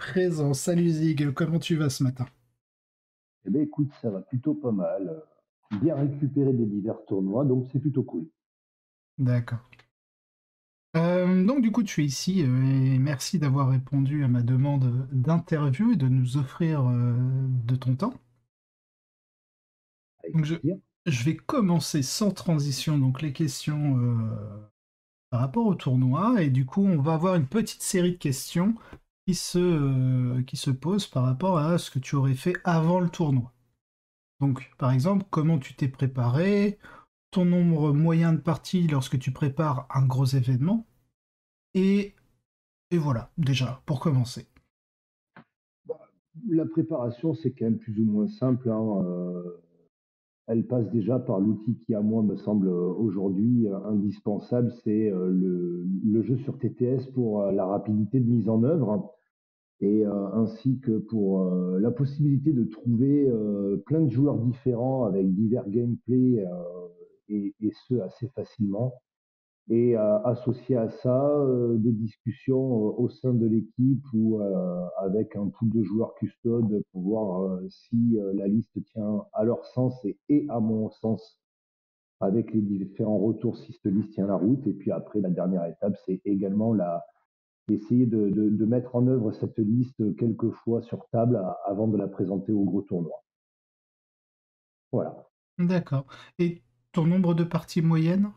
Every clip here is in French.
Présent. Salut Zig, comment tu vas ce matin? Eh bien, écoute, ça va plutôt pas mal. Bien récupéré des divers tournois, donc c'est plutôt cool. D'accord. Donc du coup tu es ici et merci d'avoir répondu à ma demande d'interview et de nous offrir de ton temps. Avec Donc plaisir. je vais commencer sans transition donc les questions par rapport au tournoi et du coup on va avoir une petite série de questions qui se posent par rapport à ce que tu aurais fait avant le tournoi. Donc par exemple comment tu t'es préparé, ton nombre moyen de parties lorsque tu prépares un gros événement. Et, et voilà, déjà, pour commencer. Bah, la préparation, c'est quand même plus ou moins simple, hein. Elle passe déjà par l'outil qui, à moi, me semble aujourd'hui indispensable, c'est le jeu sur TTS pour la rapidité de mise en œuvre et ainsi que pour la possibilité de trouver plein de joueurs différents avec divers gameplays et ce assez facilement. Et associé à ça, des discussions au sein de l'équipe ou avec un pool de joueurs custodes pour voir si la liste tient à leur sens et à mon sens avec les différents retours si cette liste tient la route. Et puis après, la dernière étape, c'est également essayer de mettre en œuvre cette liste quelques fois sur table avant de la présenter au gros tournoi. Voilà. D'accord. Et ton nombre de parties moyennes?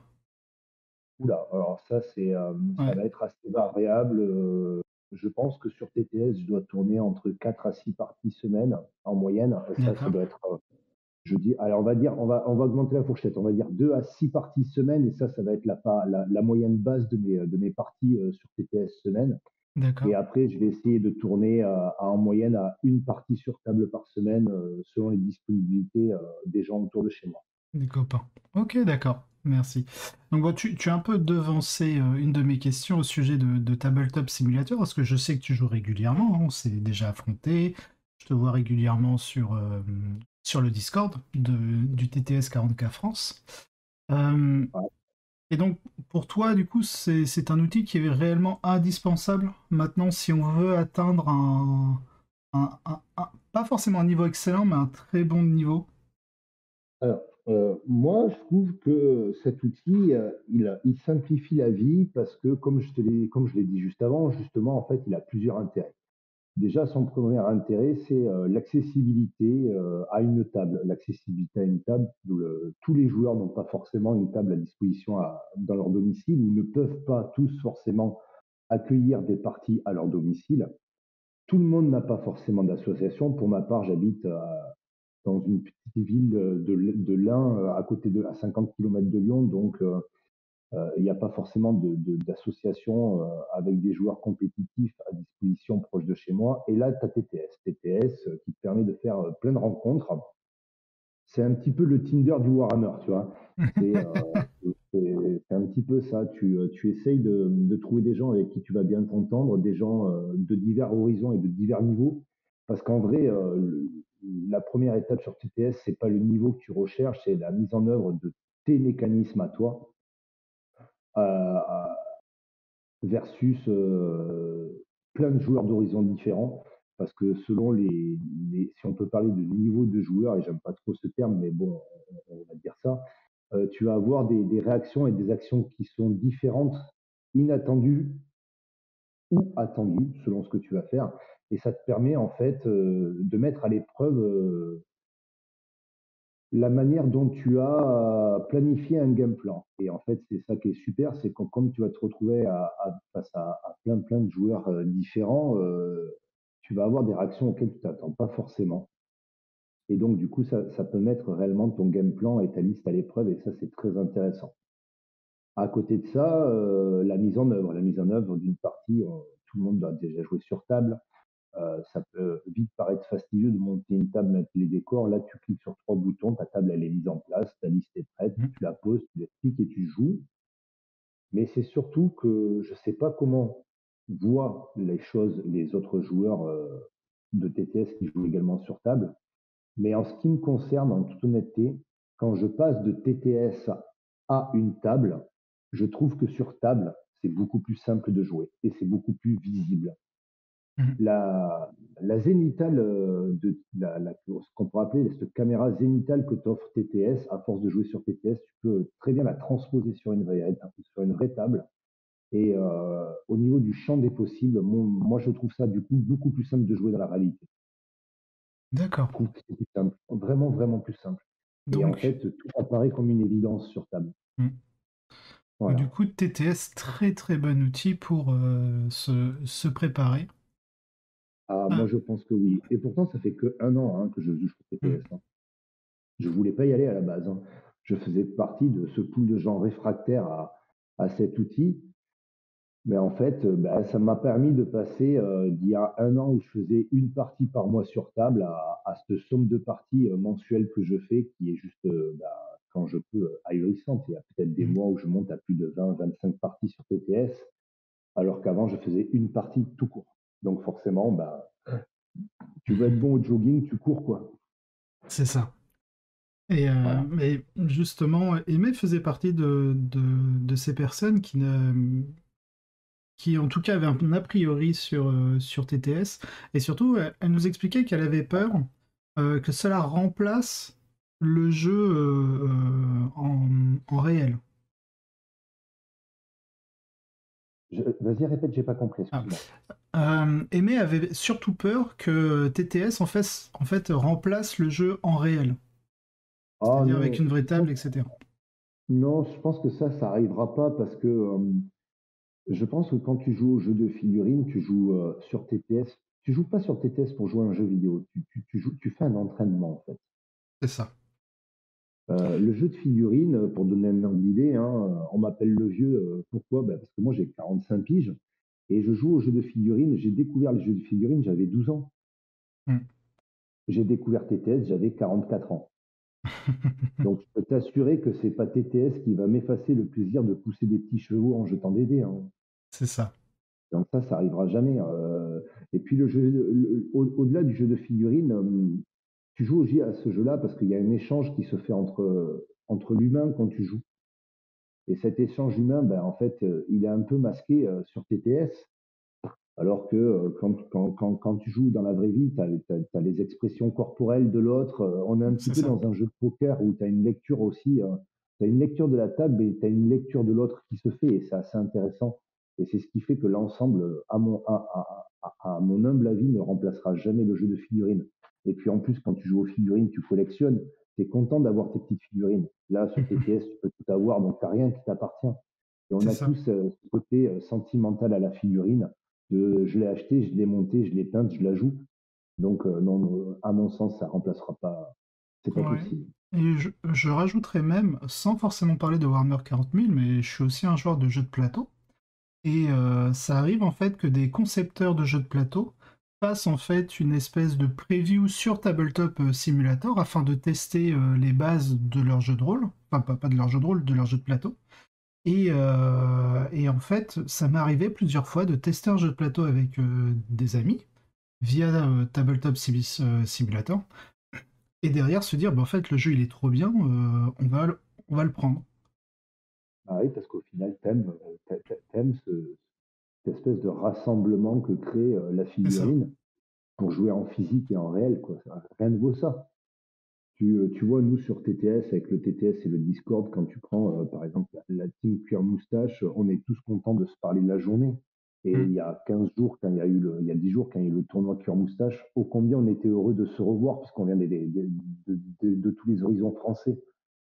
Oula, alors ça, ça Ouais, va être assez variable. Je pense que sur TTS, je dois tourner entre 4 à 6 parties semaine en moyenne. Et ça d'accord. doit être, je dis, alors on va augmenter la fourchette. On va dire 2 à 6 parties semaine. Et ça va être la moyenne base de mes parties sur TTS semaine. Et D'accord. après, je vais essayer de tourner en moyenne à une partie sur table par semaine selon les disponibilités des gens autour de chez moi. Des copains. Ok, d'accord. Merci. Donc bon, tu as un peu devancé une de mes questions au sujet de Tabletop Simulator, parce que je sais que tu joues régulièrement, hein, on s'est déjà affronté. Je te vois régulièrement sur le Discord du TTS 40K France. Euh, Ouais. Et donc, pour toi, du coup, c'est un outil qui est réellement indispensable maintenant si on veut atteindre pas forcément un niveau excellent, mais un très bon niveau. Alors, moi, je trouve que cet outil, il simplifie la vie parce que, comme je l'ai dit juste avant, justement, en fait, il a plusieurs intérêts. Déjà, son premier intérêt, c'est l'accessibilité à une table. L'accessibilité à une table, tous les joueurs n'ont pas forcément une table à disposition dans leur domicile ou ne peuvent pas tous forcément accueillir des parties à leur domicile. Tout le monde n'a pas forcément d'association. Pour ma part, j'habite dans une petite ville de l'Ain, à 50 km de Lyon. Donc, il n'y a pas forcément d'association avec des joueurs compétitifs à disposition proche de chez moi. Et là, tu as TTS. TTS qui te permet de faire plein de rencontres. C'est un petit peu le Tinder du Warhammer, tu vois. C'est c'est un petit peu ça. Tu essayes de trouver des gens avec qui tu vas bien t'entendre, des gens de divers horizons et de divers niveaux. Parce qu'en vrai, la première étape sur TTS, c'est pas le niveau que tu recherches, c'est la mise en œuvre de tes mécanismes à toi euh, versus plein de joueurs d'horizons différents. Parce que selon si on peut parler de niveau de joueur, et j'aime pas trop ce terme, mais bon, on va dire ça, tu vas avoir des réactions et des actions qui sont différentes, inattendues ou attendues, selon ce que tu vas faire. Et ça te permet en fait de mettre à l'épreuve la manière dont tu as planifié un game plan. Et en fait, c'est ça qui est super, c'est que comme tu vas te retrouver face à plein de joueurs différents, tu vas avoir des réactions auxquelles tu t'attends pas forcément. Et donc, du coup, ça peut mettre réellement ton game plan et ta liste à l'épreuve, et ça, c'est très intéressant. À côté de ça, la mise en œuvre. La mise en œuvre d'une partie, tout le monde doit déjà jouer sur table. Ça peut vite paraître fastidieux de monter une table, mettre les décors. Là, tu cliques sur trois boutons, ta table elle est mise en place, ta liste est prête, tu la poses, tu l'expliques et tu joues. Mais c'est surtout que je ne sais pas comment voient les choses les autres joueurs de TTS qui jouent également sur table. Mais en ce qui me concerne, en toute honnêteté, quand je passe de TTS à une table, je trouve que sur table, c'est beaucoup plus simple de jouer et c'est beaucoup plus visible. Mhm. La, la zénitale, ce qu'on pourrait appeler cette caméra zénitale que t'offre TTS, à force de jouer sur TTS, tu peux très bien la transposer sur une vraie table. Et au niveau du champ des possibles, moi je trouve ça du coup beaucoup plus simple de jouer dans la réalité. D'accord. Je trouve que c'est plus simple, vraiment, vraiment plus simple. Et en Donc, fait, tout apparaît comme une évidence sur table. mm. Du Voilà. coup, TTS, très très bon outil pour se préparer. Ah, moi Ah, je pense que oui. Et pourtant, ça fait que 1 an que je joue sur mm. TTS. Je voulais pas y aller à la base. Je faisais partie de ce pool de gens réfractaires à cet outil. Mais en fait, bah, ça m'a permis de passer d'il y a 1 an où je faisais une partie par mois sur table à cette somme de parties mensuelle que je fais, qui est juste, bah, quand je peux, ahurissante. Il y a peut-être des Mm. mois où je monte à plus de 20-25 parties sur TTS, alors qu'avant, je faisais une partie tout court. Donc forcément, bah, tu veux être bon au jogging, tu cours, quoi. C'est ça. Et Voilà. mais justement, Aimé faisait partie de ces personnes qui en tout cas avaient un a priori sur TTS. Et surtout, elle nous expliquait qu'elle avait peur que cela remplace le jeu en réel. Vas-y, répète, j'ai pas compris, Ah. excuse-moi. Aimé avait surtout peur que TTS en fait remplace le jeu en réel, Ah c'est-à-dire avec non, une vraie table, etc. non, je pense que ça arrivera pas parce que je pense que quand tu joues au jeu de figurines, tu joues sur TTS. Tu joues pas sur TTS pour jouer à un jeu vidéo. Tu fais un entraînement en fait. C'est ça. Le jeu de figurines, pour donner un ordre d'idée, hein, on m'appelle le vieux. Pourquoi? Bah, parce que moi j'ai 45 piges et je joue au jeu de figurines. J'ai découvert les jeux de figurines, j'avais 12 ans. Mm. J'ai découvert TTS, j'avais 44 ans. Donc je peux t'assurer que c'est pas TTS qui va m'effacer le plaisir de pousser des petits chevaux en jetant des dés, hein. C'est ça. Donc ça arrivera jamais. Et puis le jeu, au-delà du jeu de figurines, tu joues aussi à ce jeu-là parce qu'il y a un échange qui se fait entre l'humain quand tu joues. Et cet échange humain, ben, en fait, il est un peu masqué sur TTS. Alors que quand tu joues dans la vraie vie, tu as les expressions corporelles de l'autre. On est un petit C'est peu ça. dans un jeu de poker où tu as une lecture aussi. Tu as une lecture de la table et tu as une lecture de l'autre qui se fait. Et c'est assez intéressant. Et c'est ce qui fait que l'ensemble, à mon humble avis, ne remplacera jamais le jeu de figurines. Et puis en plus, quand tu joues aux figurines, tu collectionnes. Tu es content d'avoir tes petites figurines. Là, sur TTS, tu peux tout avoir, donc tu n'as rien qui t'appartient. Et on C'est a ça. tous ce côté sentimental à la figurine de je l'ai acheté, je l'ai monté, je l'ai peinte, je la joue. Donc, non, non, à mon sens, ça remplacera pas. C'est pas Ouais. possible. Et je rajouterais même, sans forcément parler de Warhammer 40 000, mais je suis aussi un joueur de jeux de plateau. Et ça arrive en fait que des concepteurs de jeux de plateau fassent en fait une espèce de preview sur Tabletop Simulator afin de tester les bases de leur jeu de rôle. Enfin, pas de leur jeu de rôle, de leur jeu de plateau. Et en fait, ça m'est arrivé plusieurs fois de tester un jeu de plateau avec des amis via Simulator. Et derrière se dire, bah, en fait, le jeu il est trop bien, on va le prendre. Ah oui, parce qu'au final, t'aimes cette espèce de rassemblement que crée la C'est ça. figurine pour jouer en physique et en réel, quoi. Rien ne vaut ça. Tu vois, nous, sur TTS, avec le TTS et le Discord, quand tu prends, par exemple, la team Cuir Moustache, on est tous contents de se parler de la journée. Et Mm. il y a 15 jours, il y a 10 jours, quand il y a eu le tournoi Cuir Moustache, ô combien on était heureux de se revoir, puisqu'on vient de tous les horizons français.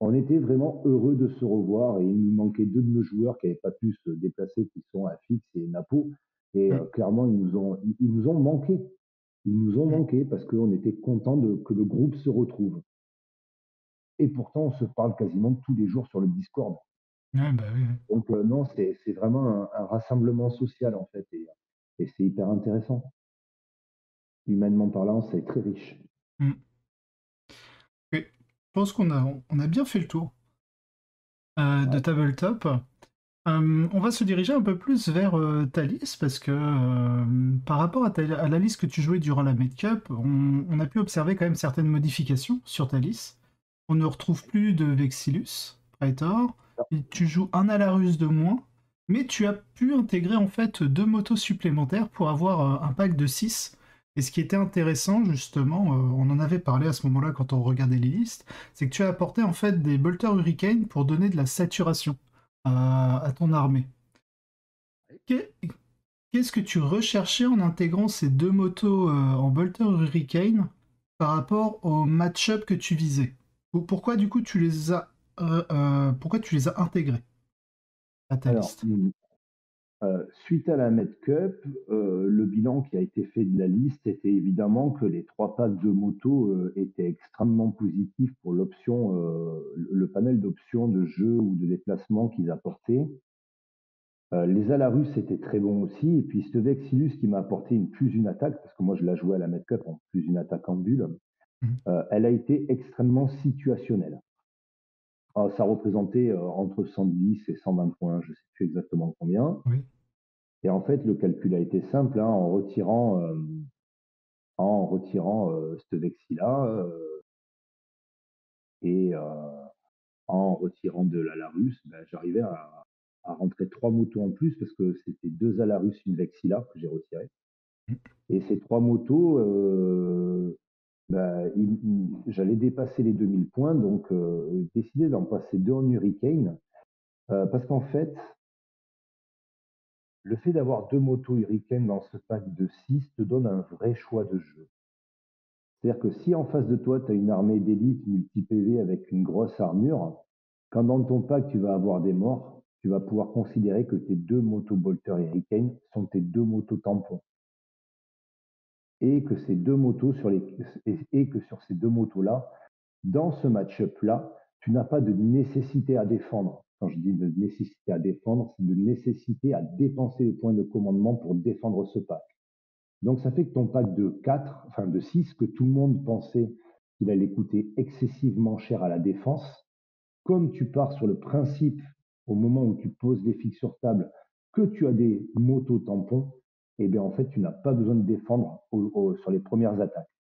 On était vraiment heureux de se revoir et il nous manquait deux de nos joueurs qui n'avaient pas pu se déplacer, qui sont à Fix et Napo. Et Mm. clairement, ils nous ont manqué. Ils nous ont Mm. manqué parce qu'on était content que le groupe se retrouve. Et pourtant, on se parle quasiment tous les jours sur le Discord. Ouais, bah oui, Donc non, c'est vraiment un rassemblement social en fait. Et c'est hyper intéressant. Humainement parlant, c'est très riche. oui. Mm. Ok. Je pense qu'on a bien fait le tour de Ouais. Tabletop. On va se diriger un peu plus vers ta liste parce que par rapport à la liste que tu jouais durant la Med Cup, on a pu observer quand même certaines modifications sur ta liste. On ne retrouve plus de Vexillus, Praetor, et tu joues un Alarus de moins, Mais tu as pu intégrer en fait 2 motos supplémentaires pour avoir un pack de 6. Et ce qui était intéressant, justement, on en avait parlé à ce moment-là quand on regardait les listes, c'est que tu as apporté en fait des bolters Hurricane pour donner de la saturation à ton armée. Que- Qu'est-ce que tu recherchais en intégrant ces 2 motos en bolter Hurricane par rapport au match-up que tu visais? Pourquoi du coup pourquoi tu les as intégrés à ta Alors, liste? suite à la Med Cup, le bilan qui a été fait de la liste était évidemment que les 3 packs de motos, étaient extrêmement positifs pour l'option, le panel d'options de jeu ou de déplacement qu'ils apportaient. Les Alarus étaient très bons aussi et puis ce Vexillus qui m'a apporté une plus une attaque, parce que moi je la jouais à la Med Cup en plus une attaque en bulle, Mhm. elle a été extrêmement situationnelle. Ça représentait, entre 110 et 120 points, je ne sais plus exactement combien. Oui. Et en fait, le calcul a été simple, hein, en retirant ce Vexilla et en retirant de l'Alarus, ben, j'arrivais à rentrer 3 motos en plus parce que c'était 2 Alarus, une Vexilla que j'ai retiré. Et ces 3 motos, ben, j'allais dépasser les 2000 points, donc décidé d'en passer 2 en Hurricane parce qu'en fait, le fait d'avoir 2 motos Hurricane dans ce pack de 6 te donne un vrai choix de jeu. C'est-à-dire que si en face de toi, tu as une armée d'élite multi-PV avec une grosse armure, quand dans ton pack tu vas avoir des morts, tu vas pouvoir considérer que tes 2 motos Hurricane sont tes 2 motos tampons. Et que ces deux motos sur les et que sur ces 2 motos-là, dans ce match-up-là, tu n'as pas de nécessité à défendre. Quand je dis de nécessité à défendre, c'est de nécessité à dépenser les points de commandement pour défendre ce pack. Donc ça fait que ton pack de 4, enfin de 6, que tout le monde pensait qu'il allait coûter excessivement cher à la défense, comme tu pars sur le principe, au moment où tu poses les fixes sur table, que tu as des motos tampons, eh bien en fait tu n'as pas besoin de défendre sur les premières attaques.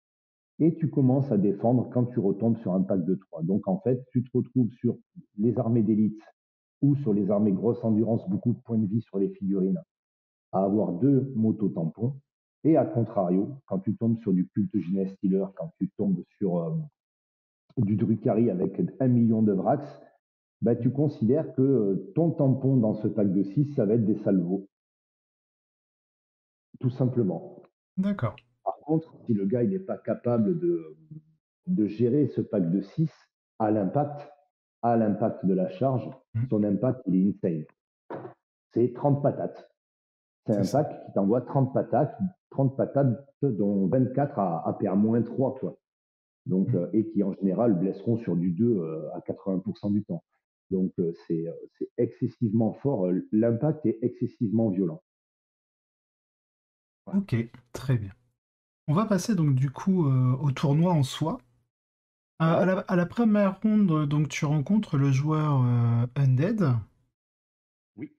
Et tu commences à défendre quand tu retombes sur un pack de 3. Donc en fait, tu te retrouves sur les armées d'élite ou sur les armées grosse endurance, beaucoup de points de vie sur les figurines, à avoir 2 motos tampons. Et à contrario, quand tu tombes sur du culte Gene Stealer, quand tu tombes sur du Drukhari avec 1 million de Vrax, bah, tu considères que ton tampon dans ce pack de 6, ça va être des salvos, tout simplement. D'accord. Par contre, si le gars il n'est pas capable de gérer ce pack de 6 à l'impact de la charge, Mhm. son impact il est insane. C'est 30 patates. C'est C'est un ça. pack qui t'envoie 30 patates dont 24 à PR-3, quoi. Donc, Mhm. et qui en général blesseront sur du 2 à 80% du temps. Donc c'est excessivement fort, l'impact est excessivement violent. Voilà. Ok, très bien. On va passer donc du coup au tournoi en soi. Ouais, À la première ronde, donc tu rencontres le joueur Undead, oui.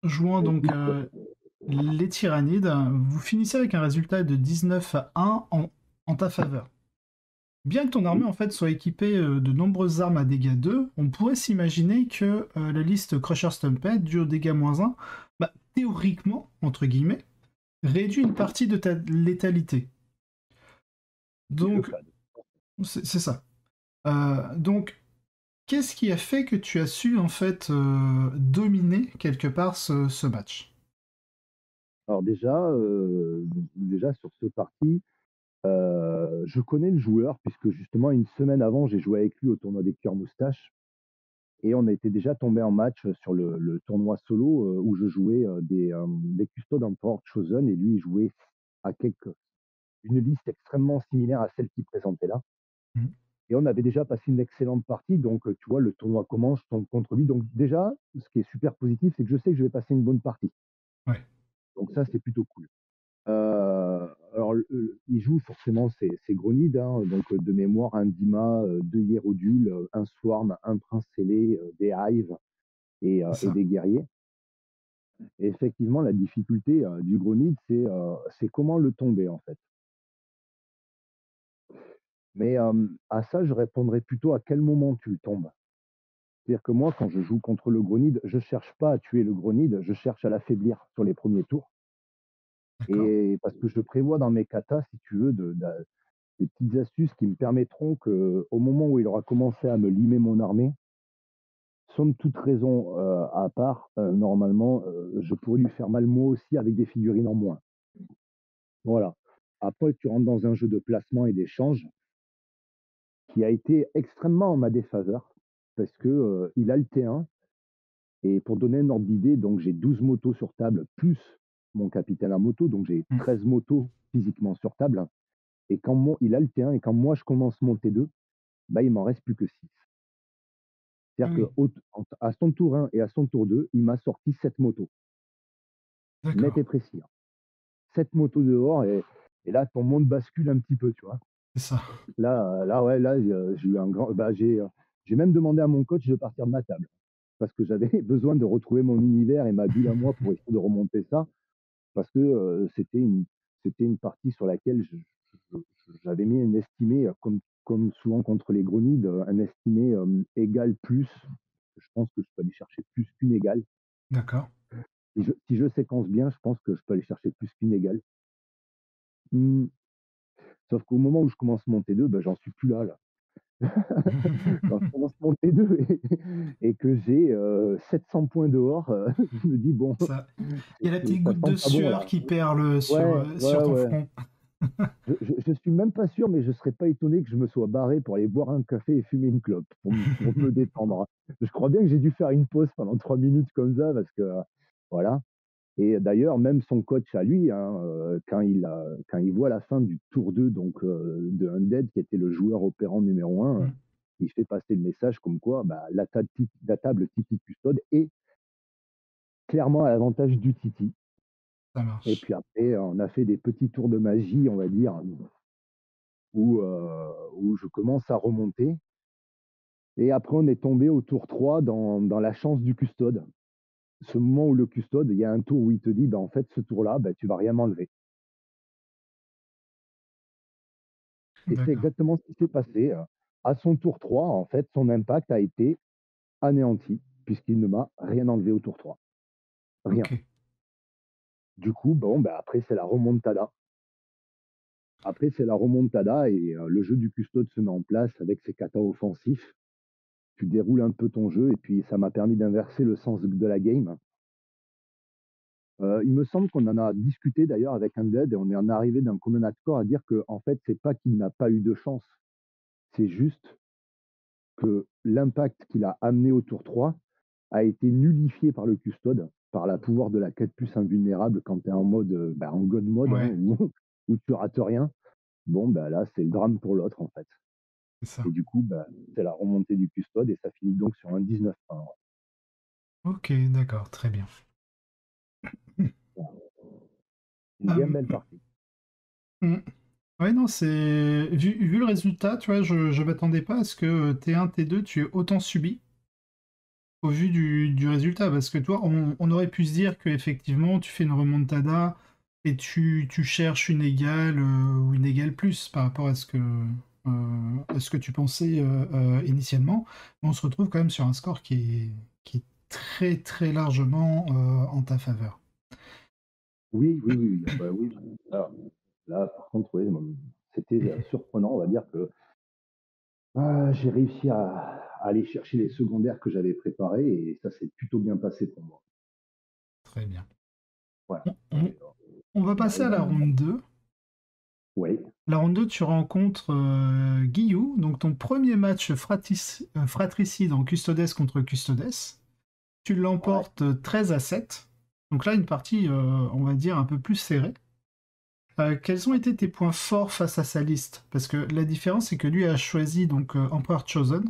jouant donc Écoute, les Tyrannides. Vous finissez avec un résultat de 19 à 1 en ta faveur. Bien que ton armée oui, en fait soit équipée de nombreuses armes à dégâts 2, on pourrait s'imaginer que la liste Crusher Stumped du dégâts -1, bah, théoriquement, entre guillemets, réduit une partie de ta létalité. c'est le Donc, cas. c'est ça. Donc, qu'est-ce qui a fait que tu as su en fait dominer quelque part ce match? Alors déjà sur ce parti, je connais le joueur puisque justement une semaine avant, j'ai joué avec lui au tournoi des Cœurs Moustaches et on était déjà tombé en match sur le tournoi solo où je jouais des custodes en Port Chosen et lui il jouait à une liste extrêmement similaire à celle qu'il présentait là. Mhm. Et on avait déjà passé une excellente partie, donc tu vois, le tournoi commence, je tombe contre lui. Donc déjà, ce qui est super positif, c'est que je sais que je vais passer une bonne partie. Ouais, Donc ça, c'est plutôt cool. Alors, il joue forcément ses Gronides, hein, donc de mémoire, un Dima, 2 Hiérodules, un Swarm, un Prince Scellé, des Hives c'est et ça. des Guerriers. Et effectivement, la difficulté du Gronide, c'est comment le tomber, en fait. Mais à ça, je répondrais plutôt à quel moment tu le tombes. C'est-à-dire que moi, quand je joue contre le Gronide, je cherche pas à tuer le Gronide, je cherche à l'affaiblir sur les premiers tours. D'accord. Et parce que je prévois dans mes katas, si tu veux, des petites astuces qui me permettront que, au moment où il aura commencé à me limer mon armée, somme toute raison à part, normalement, je pourrais lui faire mal moi aussi avec des figurines en moins. Voilà. Après, tu rentres dans un jeu de placement et d'échange qui a été extrêmement en ma défaveur parce que il a le T1. Et pour donner un ordre d'idée, donc j'ai 12 motos sur table, plus mon capitaine à moto, donc j'ai Mm. 13 motos physiquement sur table. Et quand il a le T1 et quand moi je commence mon T2, bah, il m'en reste plus que 6. Ah C'est-à-dire oui, qu'à son tour 1 et à son tour 2, il m'a sorti 7 motos, net d'accord. et précis. 7 motos dehors et là, ton monde bascule un petit peu, tu vois. C'est ça. Là, ouais, là, j'ai eu un grand. Bah, j'ai même demandé à mon coach de partir de ma table parce que j'avais besoin de retrouver mon univers et ma bulle à moi pour essayer de remonter ça. Parce que c'était une partie sur laquelle j'avais mis un estimé, comme souvent contre les Gronides, un estimé égal plus. Je pense que je peux aller chercher plus qu'une égale. D'accord. Si je séquence bien, je pense que je peux aller chercher plus qu'une égale. Hmm. Sauf qu'au moment où je commence mon T2, ben, j'en suis plus là. Quand je commence mon T2 et que j'ai 700 points dehors, je me dis, bon, Ça. Il y a la petite ça goutte de sent pas bon sueur là. qui perle Ouais, sur ouais, ton ouais. front. Je suis même pas sûr, mais je serais pas étonné que je me sois barré pour aller boire un café et fumer une clope pour me détendre. Je crois bien que j'ai dû faire une pause pendant 3 minutes comme ça parce que, voilà. Et d'ailleurs, même son coach à lui, hein, quand il voit la fin du tour 2 donc de Undead, qui était le joueur opérant numéro 1, Mm. il fait passer le message comme quoi bah, la table Titi Custode est clairement à l'avantage du Titi. Ça Et marche. puis après, on a fait des petits tours de magie, on va dire, où je commence à remonter. Et après, on est tombé au tour 3 dans la chance du custode. Ce moment où le custode, il y a un tour où il te dit, bah, en fait, ce tour-là, bah, tu vas rien m'enlever. Et c'est D'accord. exactement ce qui s'est passé. À son tour 3, en fait, son impact a été anéanti, puisqu'il ne m'a rien enlevé au tour 3. Rien. Ok. Du coup, bon, bah, après, c'est la remontada. Après, c'est la remontada et le jeu du custode se met en place avec ses katas offensifs. Tu déroules un peu ton jeu et puis ça m'a permis d'inverser le sens de la game. Il me semble qu'on en a discuté d'ailleurs avec Undead et on est en arrivé d'un commun accord à dire que en fait, c'est pas qu'il n'a pas eu de chance, c'est juste que l'impact qu'il a amené au tour 3 a été nullifié par le custode, par la pouvoir de la quête plus invulnérable quand tu es en mode, bah, en god mode, hein, Ouais, où tu rates rien. Bon, bah là, c'est le drame pour l'autre en fait. c'est ça. Et du coup, bah, c'est la remontée du custode et ça finit donc sur un 19-1. Ouais. Ok, d'accord, très bien. Une bien Euh, belle partie. mm. Ouais, non, c'est. Vu le résultat, tu vois, je m'attendais pas à ce que T1, T2, tu aies autant subi au vu du résultat. Parce que toi, on aurait pu se dire que effectivement tu fais une remontada et tu cherches une égale ou une égale plus par rapport à ce que tu pensais initialement. Mais on se retrouve quand même sur un score qui est très, très largement en ta faveur. Oui, oui, oui, ah bah oui. Alors, là, par contre, oui, c'était surprenant. On va dire que j'ai réussi à aller chercher les secondaires que j'avais préparés et ça s'est plutôt bien passé pour moi. Très bien. Voilà. On, on- Et, on va on passer à arrive à la me. ronde 2. Oui, La ronde 2, tu rencontres Guillou, donc ton premier match fratricide en Custodes contre Custodes. Tu ouais. l'emportes 13-7. Donc là, une partie, on va dire, un peu plus serrée. Quels ont été tes points forts face à sa liste? Parce que la différence, c'est que lui a choisi donc Emperor Chosen,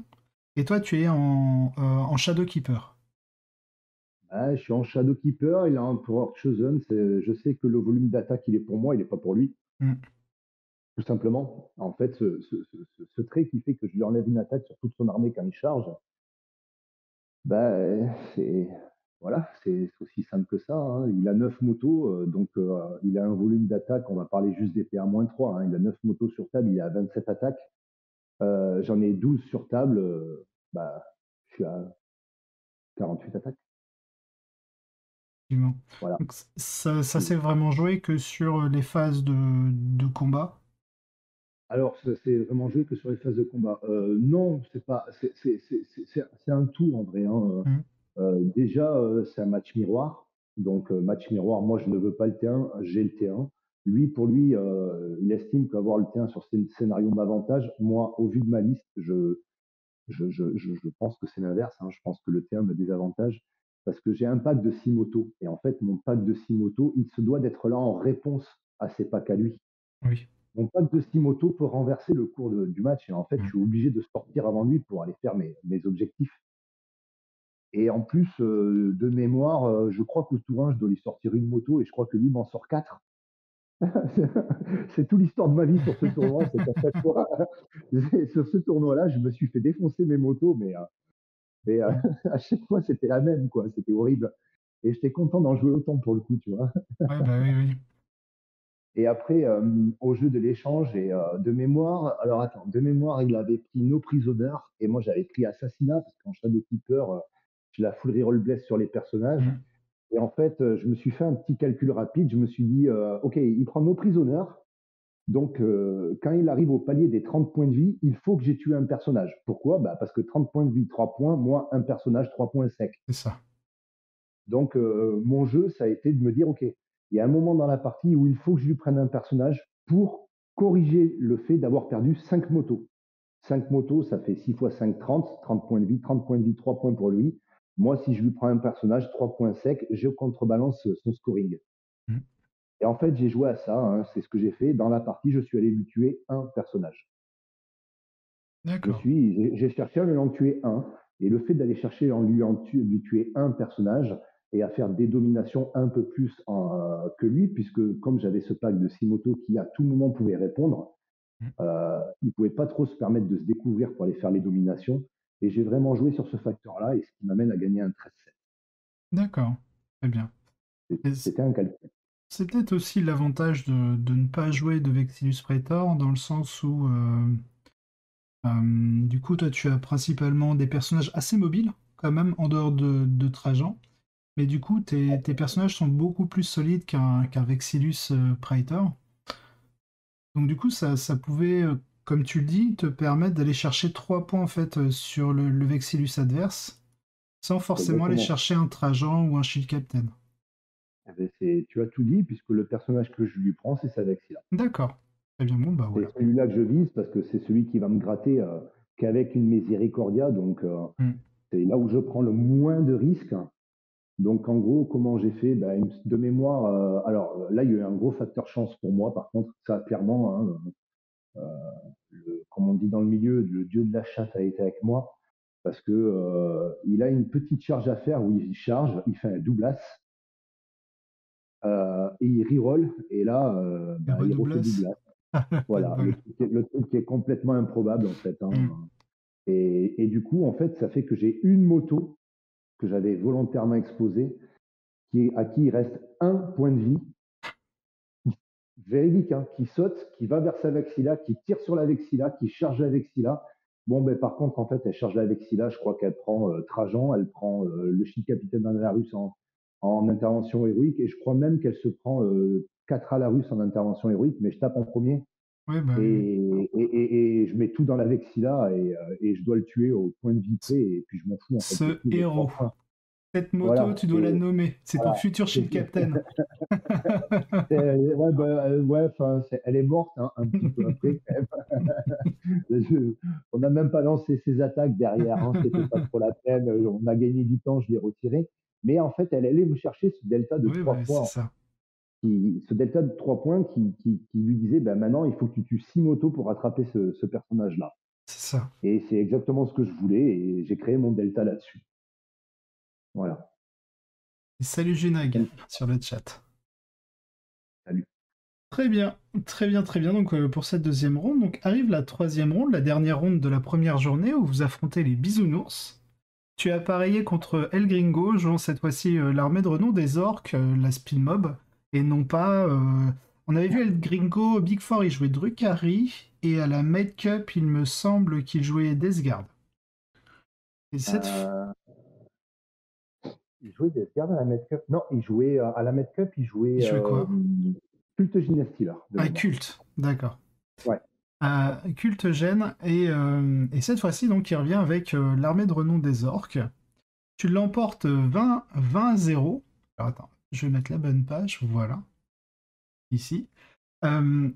et toi, tu es en Shadowkeeper. Ouais, je suis en Shadowkeeper, il a un Power Chosen. Je sais que le volume d'attaque, il est pour moi, il n'est pas pour lui. Mm. Tout simplement. En fait, ce trait qui fait que je lui enlève une attaque sur toute son armée quand il charge, bah, c'est voilà, c'est aussi simple que ça, hein. Il a 9 motos, donc il a un volume d'attaque, on va parler juste des PA-3, hein. Il a 9 motos sur table, il a 27 attaques. J'en ai 12 sur table, bah, je suis à 48 attaques. Effectivement. Voilà. Donc, ça s'est vraiment joué que sur les phases de combat. Alors, c'est vraiment joué que sur les phases de combat. Non, c'est pas, c'est un tout en vrai, hein. Mhm. Déjà, c'est un match miroir. Donc, match miroir, moi, je ne veux pas le T1, j'ai le T1. Lui, pour lui, il estime qu'avoir le T1 sur ce scénario m'avantage. Moi, au vu de ma liste, je pense que c'est l'inverse, hein. Je pense que le T1 me désavantage parce que j'ai un pack de 6 motos. Et en fait, mon pack de 6 motos, il se doit d'être là en réponse à ses packs à lui. Oui. Mon pack de 6 motos peut renverser le cours du match. Et en fait, je Mhm. suis obligé de sortir avant lui pour aller faire mes objectifs. Et en plus, de mémoire, je crois qu'au tour 1, je dois lui sortir une moto et je crois que lui m'en sort 4. C'est toute l'histoire de ma vie sur ce tournoi. C'est qu'à chaque fois, sur ce tournoi-là, je me suis fait défoncer mes motos, mais Mhm. à chaque fois, c'était la même, quoi. C'était horrible. Et j'étais content d'en jouer autant pour le coup, tu vois. Ouais, bah oui, oui. Et après, au jeu de l'échange et de mémoire, alors attends, de mémoire, il avait pris No Prisoner et moi j'avais pris Assassinat parce qu'en Shadowkeeper, je la full reroll bless sur les personnages. Mhm. Et en fait, je me suis fait un petit calcul rapide. Je me suis dit, OK, il prend No Prisoner. Donc, quand il arrive au palier des 30 points de vie, il faut que j'ai tué un personnage. Pourquoi? Bah, parce que 30 points de vie, 3 points, moi, un personnage, 3 points sec. C'est ça. Donc, mon jeu, ça a été de me dire, OK, il y a un moment dans la partie où il faut que je lui prenne un personnage pour corriger le fait d'avoir perdu 5 motos. 5 motos, ça fait 6 fois 5, 30, 30 points de vie, 30 points de vie, 3 points pour lui. Moi, si je lui prends un personnage, 3 points secs, je contrebalance son scoring. Mhm. Et en fait, j'ai joué à ça, hein, c'est ce que j'ai fait. Dans la partie, je suis allé lui tuer un personnage. D'accord. J'ai cherché à lui en tuer un. Et le fait d'aller chercher lui tuer un personnage et à faire des dominations un peu plus que lui, puisque comme j'avais ce pack de Simoto qui à tout moment pouvait répondre, Mhm. il ne pouvait pas trop se permettre de se découvrir pour aller faire les dominations. Et j'ai vraiment joué sur ce facteur-là, et ce qui m'amène à gagner un 13-7. D'accord. Très bien. Et C'était un calcul. c'est peut-être aussi l'avantage de ne pas jouer de Vexillus Praetor, dans le sens où, du coup, toi, tu as principalement des personnages assez mobiles, quand même, en dehors de Trajan. Mais du coup, tes personnages sont beaucoup plus solides qu'un Vexillus Praetor. Donc, du coup, ça pouvait, comme tu le dis, te permettre d'aller chercher 3 points, en fait, sur le Vexillus adverse, sans C'est forcément aller exactement ça. chercher un Trajan ou un Shield Captain. Eh ben, tu as tout dit, puisque le personnage que je lui prends, c'est Savexia. D'accord. Très bien, bon, bah C'est voilà. celui-là que je vise parce que c'est celui qui va me gratter qu'avec une Miséricordia. Donc, Hmm. c'est là où je prends le moins de risques. Donc, en gros, comment j'ai fait? Ben, de mémoire, alors là, il y a eu un gros facteur chance pour moi. Par contre, ça, clairement, hein, comme on dit dans le milieu, le dieu de la chatte a été avec moi parce que il a une petite charge à faire où il charge, il fait un doublas et il reroll. Et là, Et ben, il refait redoublesse. doublas. Pas de Voilà, bol. le truc qui est complètement improbable en fait, hein. Hmm. Et du coup, en fait, ça fait que j'ai une moto que j'avais volontairement exposée, à qui il reste un point de vie, véridique, hein, qui saute, qui va vers sa vexilla, qui tire sur la vexilla, qui charge la vexilla. Bon, ben, par contre, en fait, elle charge la vexilla, je crois qu'elle prend Trajan, elle prend le chic capitaine Alarus en intervention héroïque, et je crois même qu'elle se prend 4 Alarus en intervention héroïque, mais je tape en premier, Oui, bah oui, oui. et je mets tout dans la vexilla, et je dois le tuer au point de vie près, et puis je m'en fous, en fait, je Ce prise les 3 héros. points. Cette moto, Voilà, tu dois la nommer. C'est ton voilà. futur Shield Captain. Ouais, bah, ouais, enfin, elle est morte hein, un petit peu après quand même. On n'a même pas lancé ses attaques derrière, hein, c'était pas trop la peine. On a gagné du temps, je l'ai retiré. Mais en fait, elle allait me chercher ce delta de Oui, bah, 3 c'est points. ça. Ce delta de 3 points qui lui disait ben maintenant, il faut que tu tues 6 motos pour rattraper ce personnage-là. C'est ça. Et c'est exactement ce que je voulais et j'ai créé mon delta là-dessus. Voilà. Et salut Junag Comme sur le chat. salut. Très bien, très bien, très bien. Donc pour cette deuxième ronde, donc arrive la troisième ronde, la dernière ronde de la première journée où vous affrontez les Bisounours. Tu as appareillé contre El Gringo, jouant cette fois-ci l'armée de renom des orques, la Spin Mob, et non pas. On avait vu El Gringo Big Four, il jouait Drukhari, et à la Med Cup, il me semble qu'il jouait Deathguard. Et cette, Euh, Il jouait Death Guard à la Med Cup? Non, il jouait à la Med Cup, il Il jouait jouait quoi? Culte Gymnastiller de Ah, mémoire. Culte, d'accord. Ouais. Culte gêne, et cette fois-ci, donc, il revient avec l'armée de renom des orques. Tu l'emportes 20-0. Alors, attends, je vais mettre la bonne page, voilà, ici. Euh,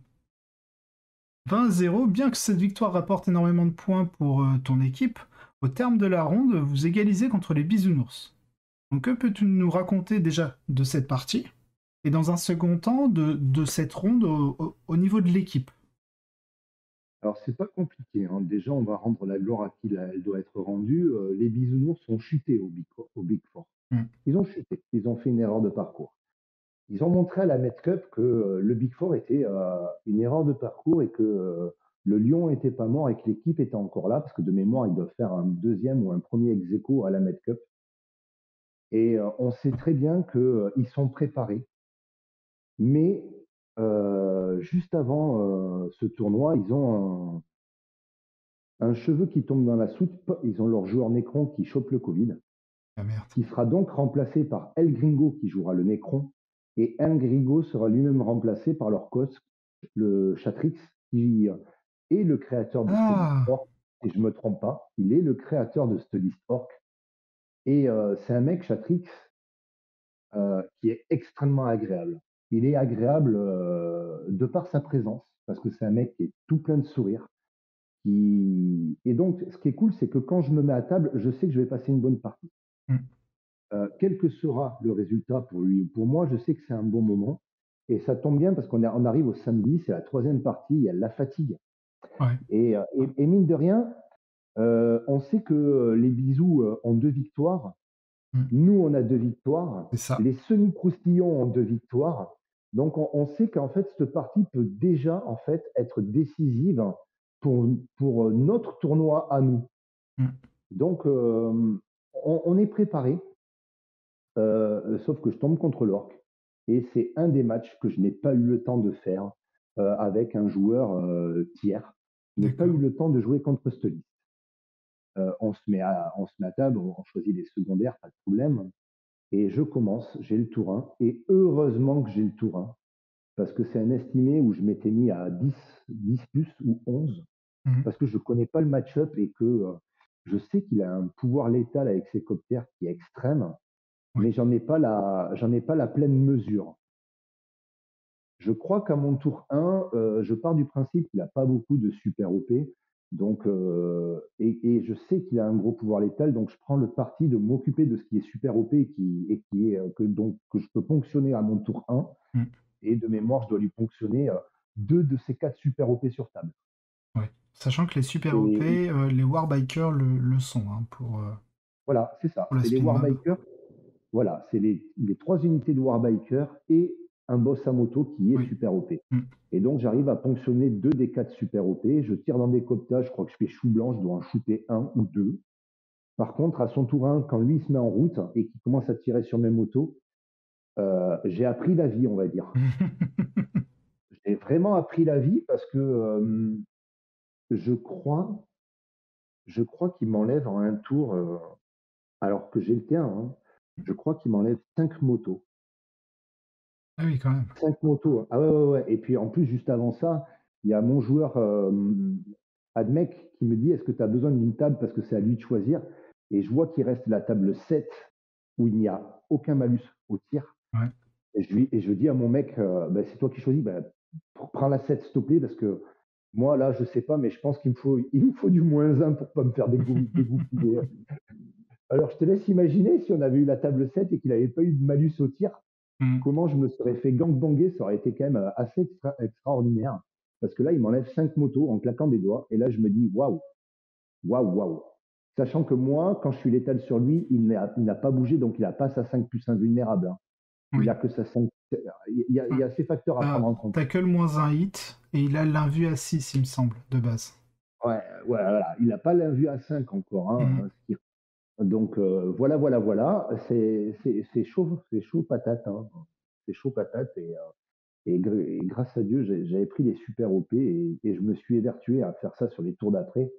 20-0, bien que cette victoire rapporte énormément de points pour ton équipe, au terme de la ronde, vous égalisez contre les bisounours. Donc, que peux-tu nous raconter déjà de cette partie? Et dans un second temps, de cette ronde au niveau de l'équipe? Alors, c'est pas compliqué, hein. Déjà, on va rendre la gloire à qui elle doit être rendue. Les bisounours sont chutés au Big Four. Hmm. Ils ont chuté. Ils ont fait une erreur de parcours. Ils ont montré à la Met Cup que le Big Four était une erreur de parcours et que le lion n'était pas mort et que l'équipe était encore là, parce que de mémoire, ils doivent faire un deuxième ou un premier ex-aequo à la Met Cup. Et on sait très bien qu'ils sont préparés. Mais juste avant ce tournoi, ils ont un cheveu qui tombe dans la soupe. Ils ont leur joueur Necron qui chope le Covid, Ah merde. qui sera donc remplacé par El Gringo qui jouera le Necron. Et El Gringo sera lui-même remplacé par leur coach, le Chatrix, qui est le créateur de cette liste Ah, orc. Et je ne me trompe pas, il est le créateur de cette liste orc. Et c'est un mec, Chatrix, qui est extrêmement agréable. Il est agréable de par sa présence, parce que c'est un mec qui est tout plein de sourires. Et donc, ce qui est cool, c'est que quand je me mets à table, je sais que je vais passer une bonne partie. hmm, Quel que sera le résultat pour lui ou pour moi, je sais que c'est un bon moment. Et ça tombe bien parce on arrive au samedi, c'est la troisième partie, il y a la fatigue. ouais, Et mine de rien, on sait que les bisous ont 2 victoires. hmm, Nous, on a 2 victoires. c'est ça. Les semi-croustillons ont 2 victoires. Donc, on sait qu'en fait, cette partie peut déjà en fait être décisive pour notre tournoi à nous. Hmm. Donc, on est préparé, sauf que je tombe contre l'orc. Et c'est un des matchs que je n'ai pas eu le temps de faire avec un joueur tiers. Je n'ai pas eu D'accord. le temps de jouer contre Stoli. On se met à table, on choisit les secondaires, pas de problème. Et je commence, j'ai le tour 1, et heureusement que j'ai le tour 1, parce que c'est un estimé où je m'étais mis à 10 plus ou 11, Hmm. parce que je ne connais pas le match-up et que je sais qu'il a un pouvoir létal avec ses coptères qui est extrême, Oui. mais j'en ai pas la pleine mesure. Je crois qu'à mon tour 1, je pars du principe qu'il n'a pas beaucoup de super OP. Donc, et je sais qu'il a un gros pouvoir létal, donc je prends le parti de m'occuper de ce qui est super OP et qui est que je peux ponctionner à mon tour 1. Hmm. Et de mémoire, je dois lui ponctionner 2 de ces 4 super OP sur table. Ouais. Sachant que les super Et OP, les Warbikers le sont hein, voilà, c'est ça. pour la C'est les speed mob. Warbikers. Voilà, c'est les 3 unités de Warbiker et un boss à moto qui est Oui. super OP. Hmm. Et donc, j'arrive à ponctionner 2 des 4 super OP. Je tire dans des cooptages, je crois que je fais chou blanc, je dois en shooter un ou deux. Par contre, à son tour 1, quand lui se met en route et qu'il commence à tirer sur mes motos, j'ai appris la vie, on va dire. J'ai vraiment appris la vie parce que je crois, je crois qu'il m'enlève en un tour, alors que j'ai le T1, hein, je crois qu'il m'enlève 5 motos. Ah oui, quand même. 5 motos, hein. Ah ouais, ouais, ouais. Et puis en plus, juste avant ça, il y a mon joueur Admec qui me dit est-ce que tu as besoin d'une table parce que c'est à lui de choisir. Et je vois qu'il reste la table 7 où il n'y a aucun malus au tir. Ouais. Et je dis à mon mec bah, c'est toi qui choisis, bah, prends la 7 s'il te plaît parce que moi là, je sais pas, mais je pense qu'il me faut du -1 pour pas me faire dégoupiller. Alors je te laisse imaginer si on avait eu la table 7 et qu'il n'avait pas eu de malus au tir, Hmm. comment je me serais fait gangbanger, ça aurait été quand même assez extraordinaire. Parce que là, il m'enlève 5 motos en claquant des doigts. Et là, je me dis, waouh, waouh, waouh. Sachant que moi, quand je suis létal sur lui, il n'a pas bougé, donc il n'a pas sa 5 plus invulnérable, hein. Il a Oui. que sa 5. Il y a ces facteurs à prendre en compte. T'as que le -1 hit et il a l'invue à 6, il me semble, de base. Ouais, ouais, voilà. Il n'a pas l'invue à 5 encore, Hmm. hein. Donc, voilà, voilà, voilà. C'est chaud patate, hein. C'est chaud patate. Et grâce à Dieu, j'avais pris les super OP et je me suis évertué à faire ça sur les tours d'après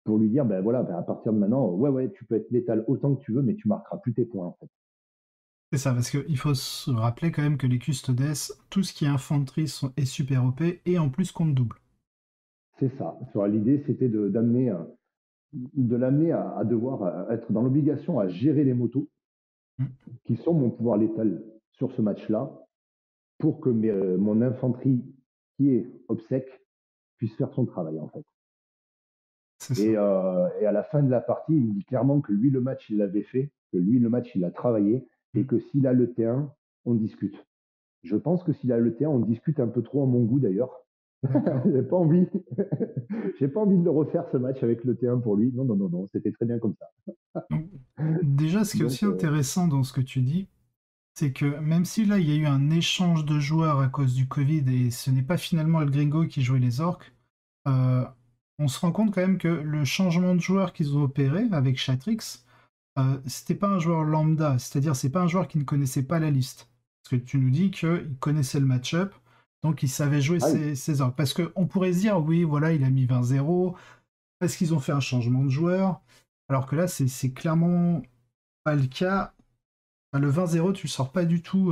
pour lui dire, ben voilà, ben à partir de maintenant, ouais, ouais, tu peux être létal autant que tu veux, mais tu marqueras plus tes points en fait. C'est ça, parce qu'il faut se rappeler quand même que les custodes, tout ce qui est infanterie est super OP et en plus compte double. C'est ça. L'idée, c'était de l'amener à devoir être dans l'obligation à gérer les motos, Mm. qui sont mon pouvoir létal sur ce match-là, pour que mon infanterie, qui est obsèque, puisse faire son travail, en fait. C'est ça. Et à la fin de la partie, il me dit clairement que lui, le match, il l'avait fait, que lui, le match, il l'a travaillé, et Mm. que s'il a le T1, on discute. Je pense que s'il a le T1, on discute un peu trop à mon goût d'ailleurs. D'accord. J'ai pas envie. J'ai pas envie de le refaire ce match avec le T1 pour lui. Non, non, non, non, c'était très bien comme ça. Donc, déjà, ce qui est Donc, aussi intéressant dans ce que tu dis, c'est que même si là, il y a eu un échange de joueurs à cause du Covid et ce n'est pas finalement le Gringo qui jouait les orques, euh, on se rend compte quand même que le changement de joueur qu'ils ont opéré avec Chatrix, c'était pas un joueur lambda, c'est-à-dire c'est pas un joueur qui ne connaissait pas la liste. Parce que tu nous dis qu'il connaissait le match-up, donc il savait jouer ah oui, ses orques. Parce qu'on pourrait se dire, oui, voilà, il a mis 20-0, parce qu'ils ont fait un changement de joueur, alors que là, c'est clairement pas le cas. Enfin, le 20-0, tu le sors pas du tout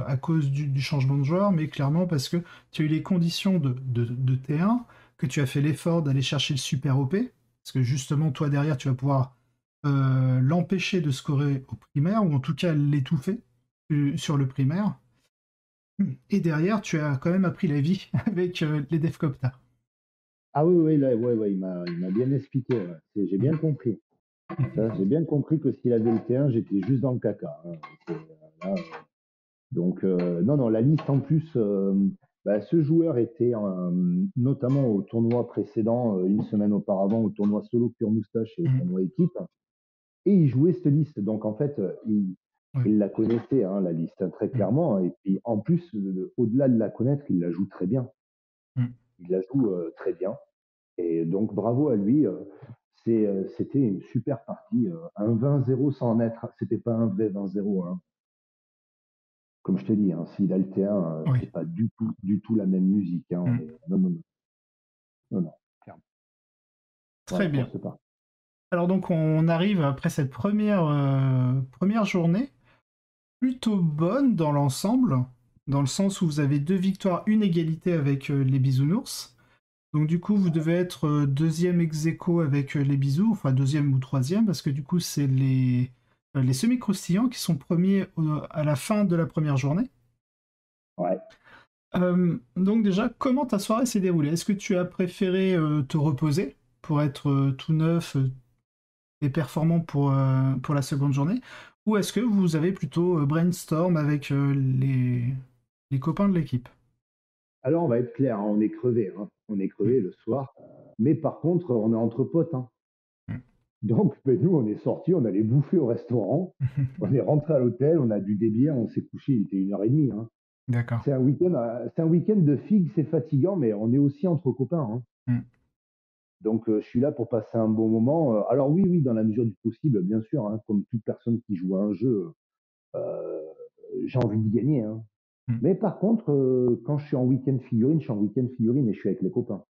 à cause du changement de joueur, mais clairement parce que tu as eu les conditions de T1, que tu as fait l'effort d'aller chercher le super OP, parce que justement, toi derrière, tu vas pouvoir l'empêcher de scorer au primaire, ou en tout cas l'étouffer sur le primaire. Et derrière, tu as quand même appris la vie avec les Devcopta. ah oui, oui, là, ouais, ouais, il m'a bien expliqué. Ouais. J'ai bien compris. Ça, j'ai bien compris que s'il avait le T1, j'étais juste dans le caca, hein. Là, donc, non, non, la liste en plus, bah, ce joueur était notamment au tournoi précédent, une semaine auparavant, au tournoi solo pure moustache et au tournoi équipe, et il jouait cette liste. Donc, en fait, Ouais. il la connaissait, hein, la liste, hein, très clairement. Et puis, en plus, au-delà de la connaître, il la joue très bien. Il la joue très bien. Et donc, bravo à lui. C'était une super partie. Un 20-0 sans en être, c'était pas un vrai 20-0, hein. Comme je te dis, hein, s'il a le T1, Oui. c'est pas du tout la même musique, hein. Non, non, non, non, non, clairement. Très Voilà pour bien. ce part. Alors donc on arrive après cette première journée, plutôt bonne dans l'ensemble, dans le sens où vous avez 2 victoires, une égalité avec les Bisounours. Donc du coup, vous devez être deuxième ex aequo avec les Bisous, enfin deuxième ou troisième, parce que du coup, c'est les semi-croustillants qui sont premiers à la fin de la première journée. Ouais. Donc déjà, comment ta soirée s'est déroulée? Est-ce que tu as préféré te reposer pour être tout neuf et performant pour la seconde journée? Ou est-ce que vous avez plutôt brainstorm avec les copains de l'équipe? Alors, on va être clair, hein, on est crevé, hein. On est Mm. crevé le soir. Mais par contre, on est entre potes, hein. Donc, ben, nous, on est sortis, on allait bouffer au restaurant. On est rentré à l'hôtel, on a bu des bières, on s'est couché, il était 1h30, hein. D'accord. C'est un week-end de figues, c'est fatigant, mais on est aussi entre copains, hein. Mm. Donc, je suis là pour passer un bon moment. Alors oui, oui, dans la mesure du possible, bien sûr, hein, comme toute personne qui joue à un jeu, euh, j'ai envie de gagner, hein. Mm. Mais par contre, quand je suis en week-end figurine, je suis en week-end figurine et je suis avec les copains.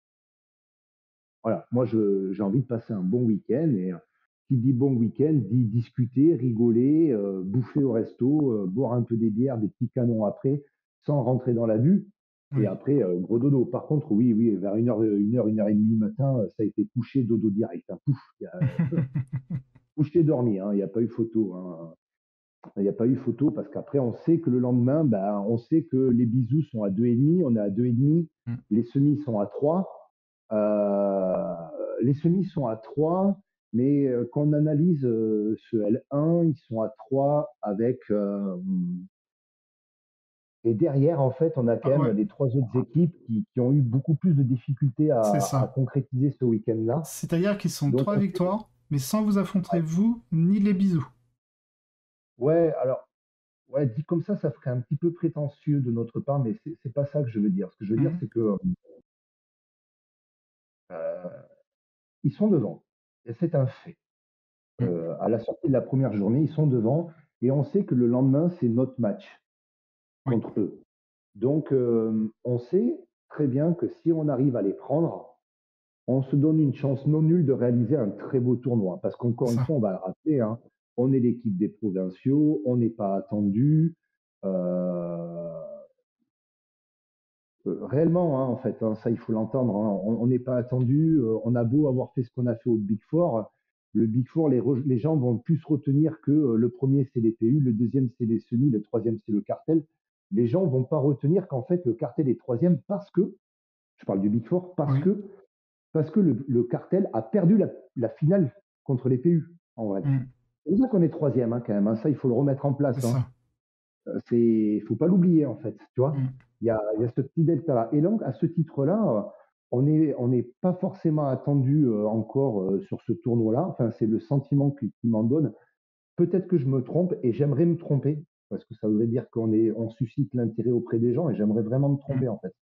Voilà, moi, j'ai envie de passer un bon week-end et qui dit bon week-end dit discuter, rigoler, bouffer au resto, boire un peu des bières, des petits canons après, sans rentrer dans la vue. Et Oui. après, gros dodo. Par contre, oui, oui, vers 1h, 1h30 le matin, ça a été couché, dodo direct, hein. Pouf, couché, dormi, hein. Il n'y a pas eu photo, hein. Il n'y a pas eu photo parce qu'après, on sait que le lendemain, bah, on sait que les bisous sont à 2,5, on est à 2,5, Mm. les semis sont à 3. Euh, les semis sont à 3, mais quand on analyse ce L1, ils sont à 3 avec. Et derrière, en fait, on a quand Ah même ouais, les trois autres équipes qui ont eu beaucoup plus de difficultés c'est à ça. concrétiser ce week-end-là. C'est-à-dire qu'ils sont Donc, 3 victoires, mais sans vous affronter vous ni les bisous. ouais, alors, ouais, dit comme ça ferait un petit peu prétentieux de notre part, mais c'est pas ça que je veux dire. Ce que je veux dire, Mm. c'est que euh, ils sont devant. Et c'est un fait. Mm. À la sortie de la première journée, ils sont devant, et on sait que le lendemain, c'est notre match Oui, contre eux. Donc, on sait très bien que si on arrive à les prendre, on se donne une chance non nulle de réaliser un très beau tournoi. Parce c'est qu'encore une ça. fois, on va le rappeler, hein, on est l'équipe des provinciaux, on n'est pas attendu. Euh, réellement, hein, en fait, hein, ça il faut l'entendre, hein, on n'est pas attendu. On a beau avoir fait ce qu'on a fait au Big Four, le Big Four, les gens vont plus retenir que le premier c'est les PU, le deuxième c'est les semis, le troisième c'est le cartel. Les gens vont pas retenir qu'en fait le cartel est troisième parce que, je parle du Big Four, Oui. parce que le cartel a perdu la finale contre les PU, en vrai. Mm. C'est pour ça qu'on est troisième, hein, quand même, hein. Ça, il faut le remettre en C'est place, hein. ça. Faut pas l'oublier, en fait, tu vois. Mm. Il y a ce petit delta-là. Et donc, à ce titre-là, on n'est pas forcément attendu encore sur ce tournoi-là. Enfin, c'est le sentiment qui m'en donne. Peut-être que je me trompe et j'aimerais me tromper parce que ça voudrait dire on suscite l'intérêt auprès des gens et j'aimerais vraiment me Mm. tromper, en fait.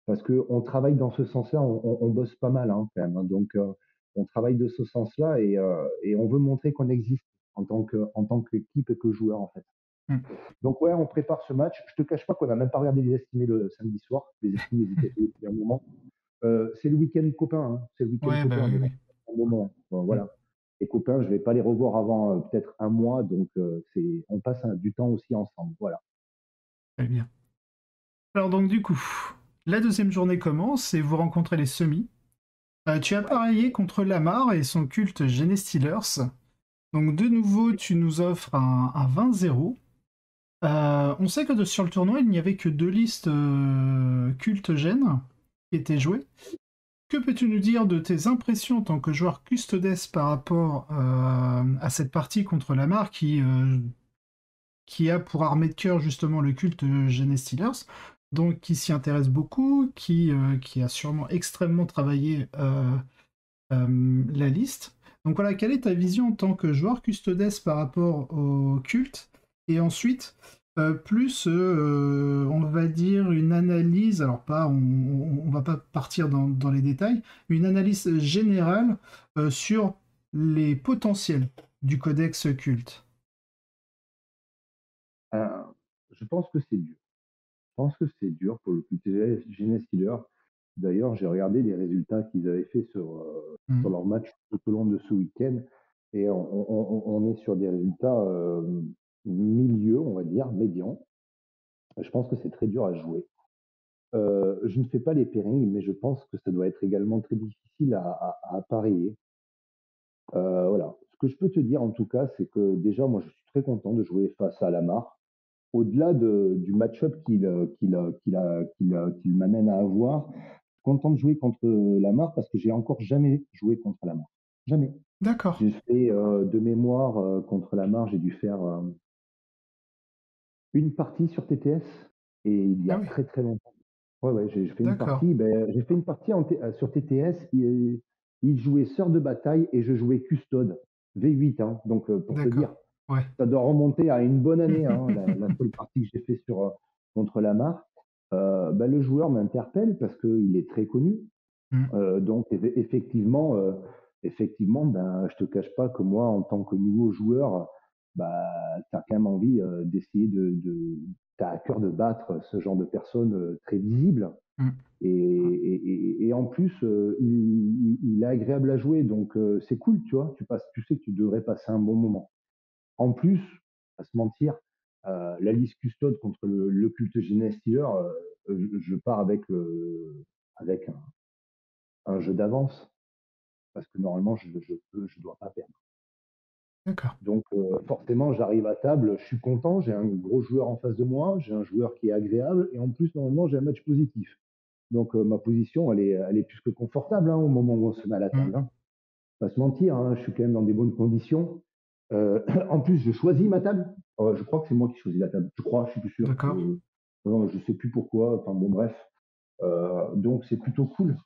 Parce qu'on travaille dans ce sens-là, on bosse pas mal, hein, quand même, hein. Donc, on travaille de ce sens-là et on veut montrer qu'on existe en tant qu'équipe et que joueur, en fait. Mm. Donc, ouais, on prépare ce match. Je te cache pas qu'on n'a même pas regardé les estimés le samedi soir. Les estimés, ils étaient faits depuis un moment. C'est le week-end copain, hein. C'est le week-end Ouais, bah copain, oui, donc oui. un moment. Bon, Mm. voilà. Les copains, je vais pas les revoir avant peut-être un mois, donc on passe du temps aussi ensemble. Voilà. Très bien. Alors donc du coup, la deuxième journée commence et vous rencontrez les semis. Tu as Ouais. parié contre Lamar et son culte Gene Steelers. Donc de nouveau, tu nous offres un 20-0. On sait que sur le tournoi, il n'y avait que deux listes culte Gene qui étaient jouées. Que peux-tu nous dire de tes impressions en tant que joueur custodes par rapport à cette partie contre Lamar qui a pour armée de cœur justement le culte Gene Steelers, donc qui s'y intéresse beaucoup, qui a sûrement extrêmement travaillé la liste. Donc voilà, quelle est ta vision en tant que joueur custodes par rapport au culte? Et ensuite, plus, on va dire, une analyse, alors pas, on va pas partir dans les détails, une analyse générale sur les potentiels du codex culte. Euh, je pense que c'est dur. Je pense que c'est dur pour le QTG Gene Steelers. D'ailleurs, j'ai regardé les résultats qu'ils avaient fait sur Mm. leur match tout au long de ce week-end et on est sur des résultats milieu, on va dire, médians. Je pense que c'est très dur à jouer. Je ne fais pas les pairings, mais je pense que ça doit être également très difficile à parier. Voilà. Ce que je peux te dire en tout cas, c'est que déjà, moi, je suis très content de jouer face à Lamar. Au-delà du match-up qu'il m'amène à avoir, je suis content de jouer contre Lamar parce que j'ai encore jamais joué contre Lamar. Jamais. D'accord, J'ai fait de mémoire contre Lamar, j'ai dû faire une partie sur TTS et il y ah a oui, très très longtemps. Ouais, ouais, j'ai fait une d'accord, partie. Ben, j'ai fait une partie sur TTS. Il jouait Sœur de bataille et je jouais Custode V8. Hein. Donc, pour te d'accord, dire, ouais. ça doit remonter à une bonne année, hein, la seule partie que j'ai fait contre Lamar. Ben, le joueur m'interpelle parce qu'il est très connu. Mm. Donc, effectivement, ben, je te cache pas que moi, en tant que nouveau joueur, bah, tu as quand même envie d'essayer t'as à cœur de battre ce genre de personnes très visibles. Mm. Et en plus, il est agréable à jouer, donc c'est cool, tu vois. Tu sais que tu devrais passer un bon moment. En plus, à se mentir, la liste custode contre le culte Gene Stealer, je pars avec un jeu d'avance parce que normalement, je dois pas perdre. D'accord. Donc, forcément, j'arrive à table, je suis content, j'ai un gros joueur en face de moi, j'ai un joueur qui est agréable, et en plus, normalement, j'ai un match positif. Donc, ma position, elle est plus que confortable hein, au moment où on se met à la Mm. table. Hein. Pas se mentir, hein, je suis quand même dans des bonnes conditions. En plus, je choisis ma table. Je crois que c'est moi qui choisis la table. Je crois, je suis plus sûr. D'accord. Non, je sais plus pourquoi. Enfin bon, bref. Donc, c'est plutôt cool.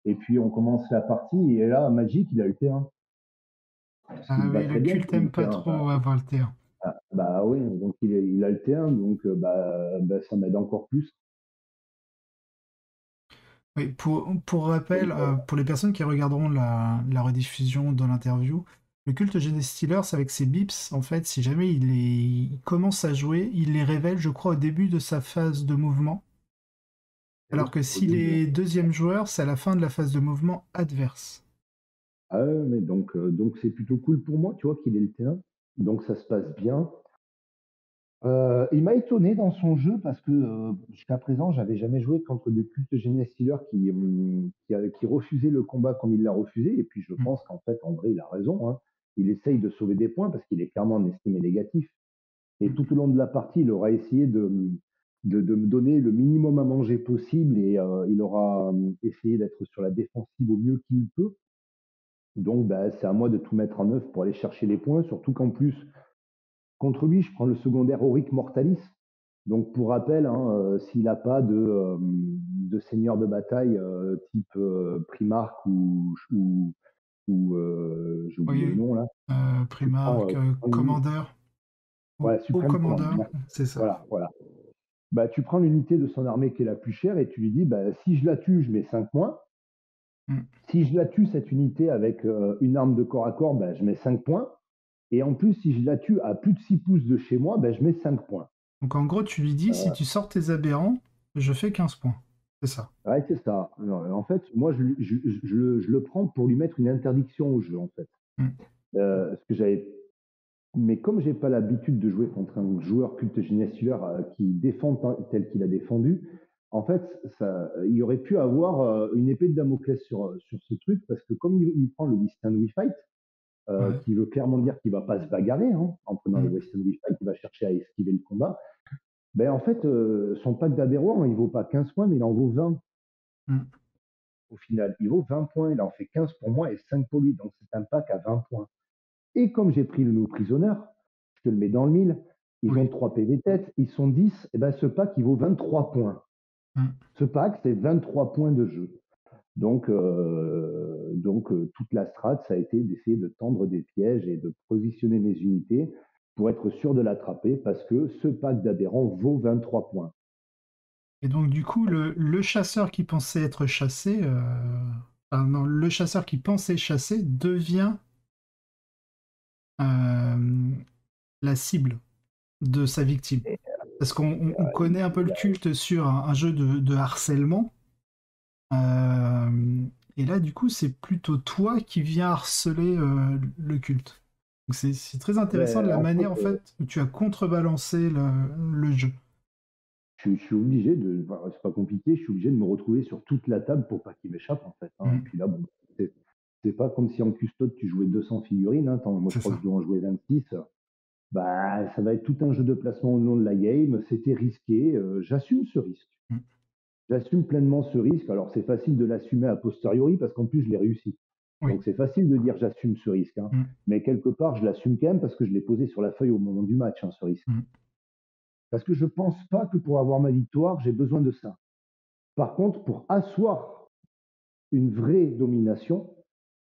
Et puis, on commence la partie, et là, Magic, il a le terrain. Ce qui Ah me va oui, très le bien, culte qui est le aime pas terrain. trop avoir le terrain. Bah oui, donc il a le terrain, donc ça m'aide encore plus. Oui, pour rappel, Donc, pour les personnes qui regarderont la rediffusion de l'interview, le culte Gene Steelers avec ses bips, en fait, si jamais il commence à jouer, il les révèle, je crois, au début de sa phase de mouvement. oui, Alors que au s'il début. est deuxième joueur, c'est à la fin de la phase de mouvement adverse. Ah ouais, mais donc c'est plutôt cool pour moi, tu vois, qu'il ait le terrain. donc ça se passe bien. Il m'a étonné dans son jeu parce que jusqu'à présent, j'avais jamais joué contre de cultes Genius Stealer qui refusait le combat comme il l'a refusé. Et puis je Mm. pense qu'en fait, en vrai, il a raison, hein. Il essaye de sauver des points parce qu'il est clairement en estimé négatif. Et Mm. tout au long de la partie, il aura essayé de me donner le minimum à manger possible et il aura essayé d'être sur la défensive au mieux qu'il peut. Donc, bah, c'est à moi de tout mettre en œuvre pour aller chercher les points, surtout qu'en plus, contre lui, je prends le secondaire Auric Mortalis. Donc, pour rappel, hein, s'il n'a pas de seigneur de bataille type Primarch ou j'ai oublié le Oui, nom là, Primark, tu prends Commander, ouais, Haut Supreme Command. Commander, c'est ça. Voilà, voilà. Bah, tu prends l'unité de son armée qui est la plus chère et tu lui dis bah, si je la tue, je mets 5 points. Mm. Si je la tue, cette unité, avec une arme de corps à corps, bah, je mets 5 points. Et en plus, si je la tue à plus de 6 pouces de chez moi, bah, je mets 5 points. Donc en gros, tu lui dis, si Euh, tu sors tes aberrants, je fais 15 points. C'est ça. ouais, c'est ça. Alors, en fait, moi, je le prends pour lui mettre une interdiction au jeu, en fait. Mm. Ce que j'avais. Mais comme j'ai pas l'habitude de jouer contre un joueur culte Genestealer qui défend tel qu'il a défendu, en fait, il aurait pu avoir une épée de Damoclès sur ce truc, parce que comme il prend le Withstand We Fight, Ouais. qui veut clairement dire qu'il va pas se bagarrer hein, en prenant le Mm. Withstand We Fight, il va chercher à esquiver le combat, ben en fait, son pack d'Aberrant, il vaut pas 15 points, mais il en vaut 20 Mm. au final. Il vaut 20 points, il en fait 15 pour moi et 5 pour lui, donc c'est un pack à 20 points. Et comme j'ai pris le No Prisoner, je te le mets dans le mille, ils ont Oui. 3 PV tête, ils sont 10, et ben ce pack, il vaut 23 points. Mm. Ce pack, c'est 23 points de jeu. Toute la strat, ça a été d'essayer de tendre des pièges et de positionner mes unités pour être sûr de l'attraper, parce que ce pack d'adhérents vaut 23 points. Et donc du coup, le chasseur qui pensait être chassé, enfin, non, le chasseur qui pensait chasser devient euh, la cible de sa victime. Parce qu'on connaît un peu le culte sur un jeu de harcèlement. Euh, et là, du coup, c'est plutôt toi qui viens harceler le culte. Donc c'est très intéressant de Ben, la en fait, manière en fait où tu as contrebalancé le jeu. je suis obligé de, enfin, c'est pas compliqué, je suis obligé de me retrouver sur toute la table pour pas qu'il m'échappe en fait, hein. Et Mm, puis là, bon, c'est c'est pas comme si en custode tu jouais 200 figurines, hein. Moi je c'est crois que ça. je dois en jouer 26. Bah, ça va être tout un jeu de placement au long de la game. C'était risqué. J'assume ce risque. Mm, J'assume pleinement ce risque. Alors, c'est facile de l'assumer a posteriori parce qu'en plus, je l'ai réussi. oui. Donc, c'est facile de dire j'assume ce risque, hein. Mm, Mais quelque part, je l'assume quand même parce que je l'ai posé sur la feuille au moment du match, hein, ce risque. mm. Parce que je ne pense pas que pour avoir ma victoire, j'ai besoin de ça. Par contre, pour asseoir une vraie domination,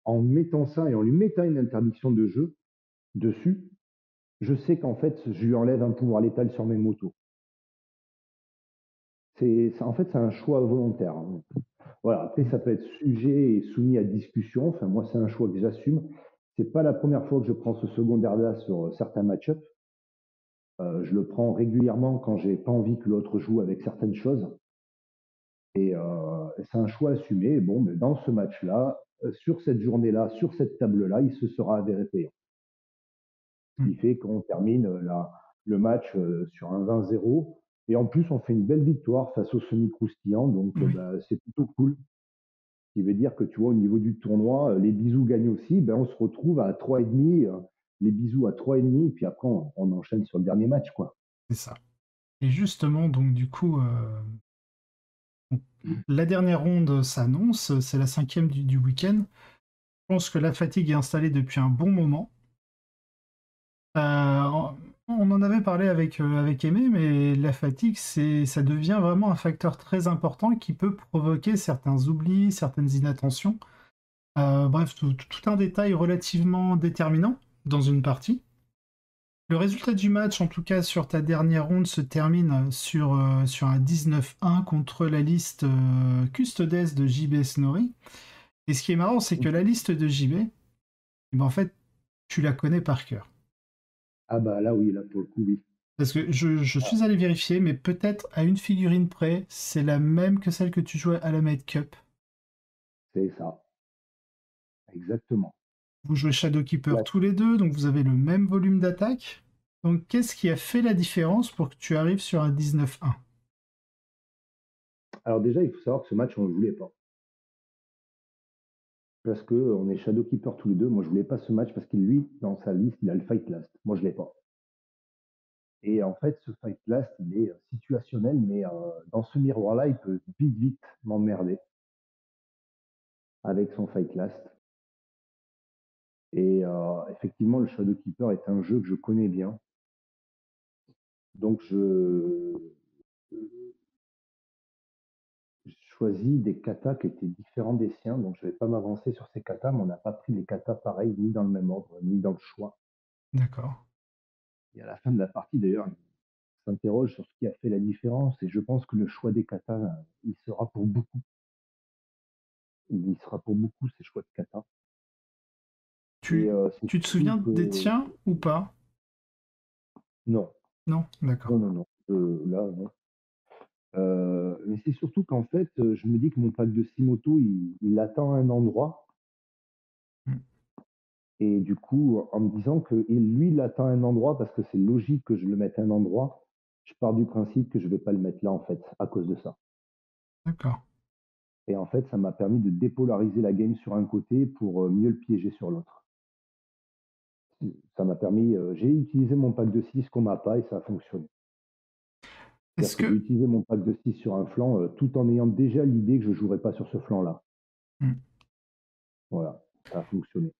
en mettant ça et en lui mettant une interdiction de jeu dessus, je sais qu'en fait, je lui enlève un pouvoir létal sur mes motos. En fait, c'est un choix volontaire, hein. Voilà, après, Mm. ça peut être sujet et soumis à discussion. Enfin, moi, c'est un choix que j'assume. C'est pas la première fois que je prends ce secondaire-là sur certains match-ups. Je le prends régulièrement quand j'ai pas envie que l'autre joue avec certaines choses. C'est un choix assumé. Et bon, mais dans ce match-là, sur cette journée-là, sur cette table-là, il se sera avéré payant. Ce Mm. qui fait qu'on termine le match sur un 20-0. Et en plus, on fait une belle victoire face au Sony Croustillant. Donc, Oui, bah, c'est plutôt cool. Ce qui veut dire que tu vois, au niveau du tournoi, les bisous gagnent aussi. Ben, on se retrouve à 3,5, les bisous à 3,5, et puis après, on enchaîne sur le dernier match, quoi. c'est ça. Et justement, donc du coup, la dernière ronde s'annonce, c'est la cinquième du week-end. Je pense que la fatigue est installée depuis un bon moment. On en avait parlé avec Aimé, mais la fatigue, ça devient vraiment un facteur très important qui peut provoquer certains oublis, certaines inattentions. Bref, tout un détail relativement déterminant dans une partie. Le résultat du match, en tout cas sur ta dernière ronde, se termine sur un 19-1 contre la liste Custodes de JB Snorri. Et ce qui est marrant, c'est que la liste de JB, eh ben, en fait, tu la connais par cœur. Ah bah là, oui, là, pour le coup, oui. Parce que je Ah, suis allé vérifier, mais peut-être à une figurine près, c'est la même que celle que tu jouais à la Med Cup. c'est ça, exactement. Vous jouez Shadowkeeper Ouais. tous les deux, donc vous avez le même volume d'attaque. Donc qu'est-ce qui a fait la différence pour que tu arrives sur un 19-1? Alors déjà, il faut savoir que ce match, on ne le voulait pas. Parce qu'on est Shadowkeeper tous les deux. Moi, je voulais pas ce match parce qu'il, lui, dans sa liste, il a le Fight Last. Moi, je l'ai pas. Et en fait, ce Fight Last, il est situationnel, mais dans ce miroir-là, il peut vite, vite m'emmerder avec son Fight Last. Et effectivement, le Shadowkeeper est un jeu que je connais bien. Donc, je choisis des katas qui étaient différents des siens. Donc, je ne vais pas m'avancer sur ces katas, mais on n'a pas pris les katas pareils, ni dans le même ordre, ni dans le choix. D'accord. Et à la fin de la partie, d'ailleurs, il s'interroge sur ce qui a fait la différence. Et je pense que le choix des katas, il sera pour beaucoup. Il y sera pour beaucoup ces choix de katas. Et c'est Tu te surtout souviens des que tiens ou pas? non, Non? D'accord. non, non, non. Là, non. Mais c'est surtout qu'en fait, je me dis que mon pack de Simoto, il attend un endroit. Mm. Et du coup, en me disant que lui, il attend un endroit parce que c'est logique que je le mette à un endroit, je pars du principe que je vais pas le mettre là, en fait, à cause de ça. D'accord. Et en fait, ça m'a permis de dépolariser la game sur un côté pour mieux le piéger sur l'autre. Ça m'a permis, j'ai utilisé mon pack de 6 qu'on m'a pas et ça a fonctionné. Est-ce C'est-à-dire que j'ai que... utilisé mon pack de 6 sur un flanc tout en ayant déjà l'idée que je jouerais pas sur ce flanc-là. Mm. Voilà, ça a fonctionné.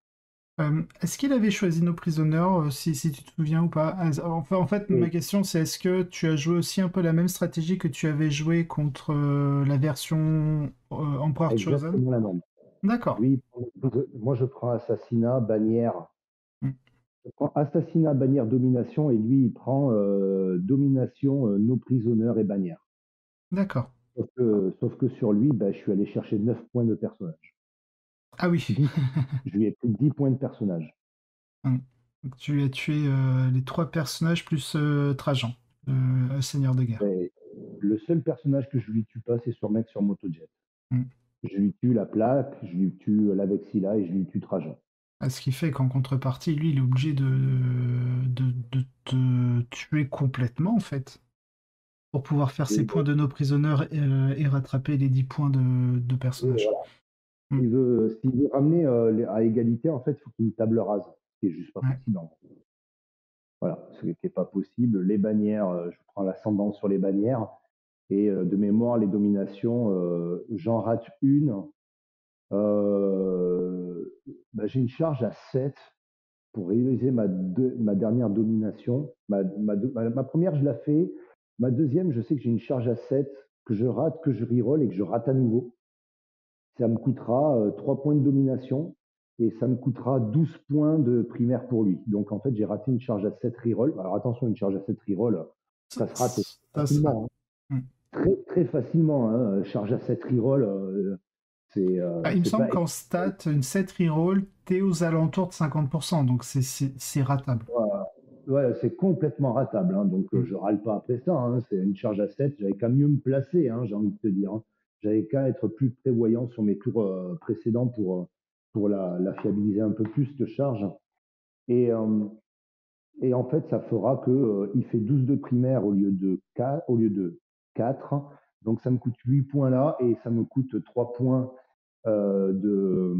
Est-ce qu'il avait choisi nos prisonneurs, si tu te souviens ou pas? Enfin, en fait, ma Oui, question, c'est est-ce que tu as joué aussi un peu la même stratégie que tu avais joué contre la version Emperor Chosen? exactement la même. D'accord. Lui, moi je prends assassinat, bannière. Mm. Je prends assassinat, bannière, domination et lui il prend domination, nos prisonneurs et bannière. D'accord. Sauf que sur lui, bah, je suis allé chercher 9 points de personnage. Ah oui. 10. Je lui ai pris 10 points de personnage. Mm. Donc, tu as tué les trois personnages plus Trajan, seigneur de guerre. Et le seul personnage que je lui tue pas, c'est sur mec sur Motojet. Mm. Je lui tue la plaque, je lui tue la Vexilla et je lui tue Trajan. Ce qui fait qu'en contrepartie, lui, il est obligé de te tuer complètement, en fait, pour pouvoir faire ses Et, points de nos prisonneurs et rattraper les 10 points de personnage. voilà. Mm. S'il veut ramener à égalité, en fait, il faut qu'il me table rase, ce qui est juste pas Ouais. possible. Voilà, ce qui n'est pas possible. Les bannières, je prends l'ascendant sur les bannières. Et de mémoire, les dominations, j'en rate une. Bah, j'ai une charge à 7 pour réaliser ma dernière domination. Ma première, je la fais. Ma deuxième, je sais que j'ai une charge à 7 que je rate, que je reroll et que je rate à nouveau. Ça me coûtera 3 points de domination et ça me coûtera 12 points de primaire pour lui. Donc en fait, j'ai raté une charge à 7 reroll. Alors attention, une charge à 7 reroll, Ça, ça se rate ça, ça. facilement, hein. Mm. Très, très facilement, hein. Charge à 7 reroll, Ah, il me c'est semble pas qu'en stat, une 7 reroll, t'es aux alentours de 50%, donc c'est ratable. ouais, c'est complètement ratable, hein. Donc Mm. je râle pas après ça, hein. C'est une charge à 7. J'avais qu'à mieux me placer, hein, j'ai envie de te dire, hein. J'avais qu'à être plus prévoyant sur mes tours précédents pour la fiabiliser un peu plus, cette charge. Et, euh, et en fait, ça fera que il fait 12 de primaire au lieu de 4. Donc ça me coûte 8 points là et ça me coûte 3 points euh, de,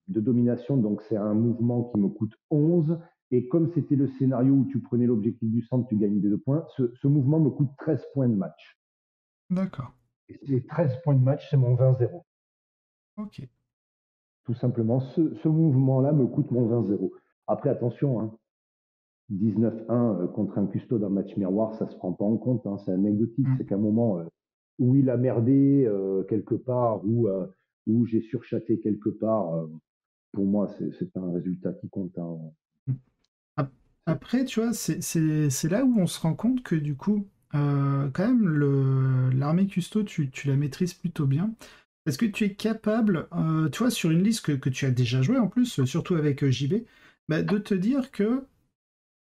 de domination. Donc c'est un mouvement qui me coûte 11. Et comme c'était le scénario où tu prenais l'objectif du centre, tu gagnes des 2 points, ce mouvement me coûte 13 points de match. D'accord. Et ces 13 points de match, c'est mon 20-0. Ok. Tout simplement, ce mouvement-là me coûte mon 20-0. Après, attention, hein, 19-1 contre un custo d'un match miroir, ça se prend pas en compte, hein, c'est anecdotique. Mm. C'est qu'à un moment où il a merdé quelque part, où j'ai surchaté quelque part, pour moi, c'est un résultat qui compte, hein. Mm. Ap- C'est- Après, tu vois, c'est là où on se rend compte que du coup, quand même, l'armée custo, tu la maîtrises plutôt bien. Est-ce que tu es capable, tu vois, sur une liste que tu as déjà jouée en plus, surtout avec JB, bah, de te dire que,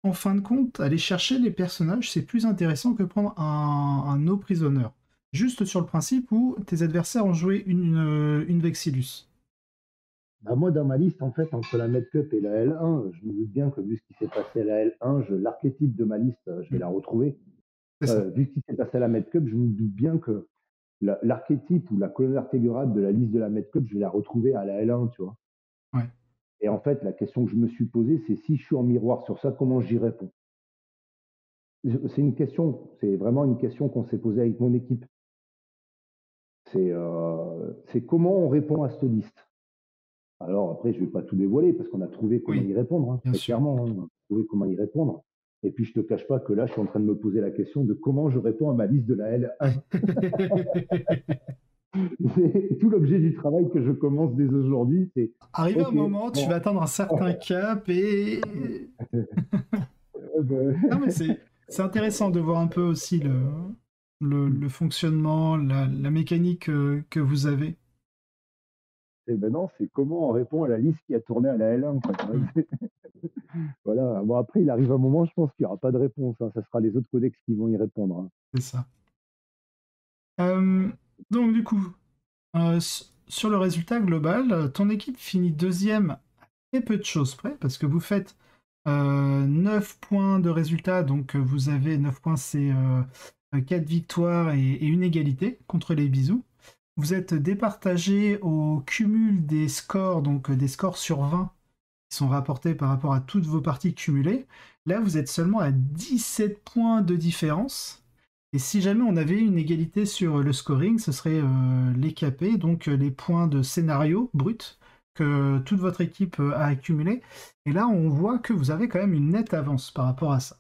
en fin de compte, aller chercher les personnages, c'est plus intéressant que prendre un no prisoner. Juste sur le principe où tes adversaires ont joué une Vexillus. Bah, moi, dans ma liste, en fait, entre la Med Cup et la L1, je me doute bien que vu ce qui s'est passé à la L1, l'archétype de ma liste, je vais Mm. la retrouver. C'est ça. Vu ce qui s'est passé à la Med Cup, je me doute bien que l'archétype ou la colonne vertébrale de la liste de la Med Cup, je vais la retrouver à la L1, tu vois. Ouais. Et en fait, la question que je me suis posée, c'est si je suis en miroir sur ça, comment j'y réponds? C'est une question, c'est vraiment une question qu'on s'est posée avec mon équipe. C'est comment on répond à cette liste. Alors après, je ne vais pas tout dévoiler parce qu'on a trouvé comment Oui, y répondre, hein, bien très sûr. clairement, hein, on a trouvé comment y répondre. Et puis, je te cache pas que là, je suis en train de me poser la question de comment je réponds à ma liste de la L1. C'est tout l'objet du travail que je commence dès aujourd'hui, c'est Arrivé un OK, moment, tu bon, vas atteindre un certain cap et non mais c'est intéressant de voir un peu aussi le fonctionnement, la mécanique que vous avez. et ben non, c'est comment on répond à la liste qui a tourné à la L1, quoi. Mm. Voilà. Bon, après, il arrive un moment, je pense qu'il n'y aura pas de réponse, hein. Ça sera les autres codex qui vont y répondre, hein. C'est ça. Euh, donc du coup, sur le résultat global, ton équipe finit deuxième à très peu de choses près, parce que vous faites 9 points de résultat, donc vous avez 9 points, c'est 4 victoires et une égalité contre les bisous. Vous êtes départagé au cumul des scores, donc des scores sur 20 qui sont rapportés par rapport à toutes vos parties cumulées. Là, vous êtes seulement à 17 points de différence. Et si jamais on avait une égalité sur le scoring, ce serait les KP, donc les points de scénario brut que toute votre équipe a accumulé. Et là, on voit que vous avez quand même une nette avance par rapport à ça.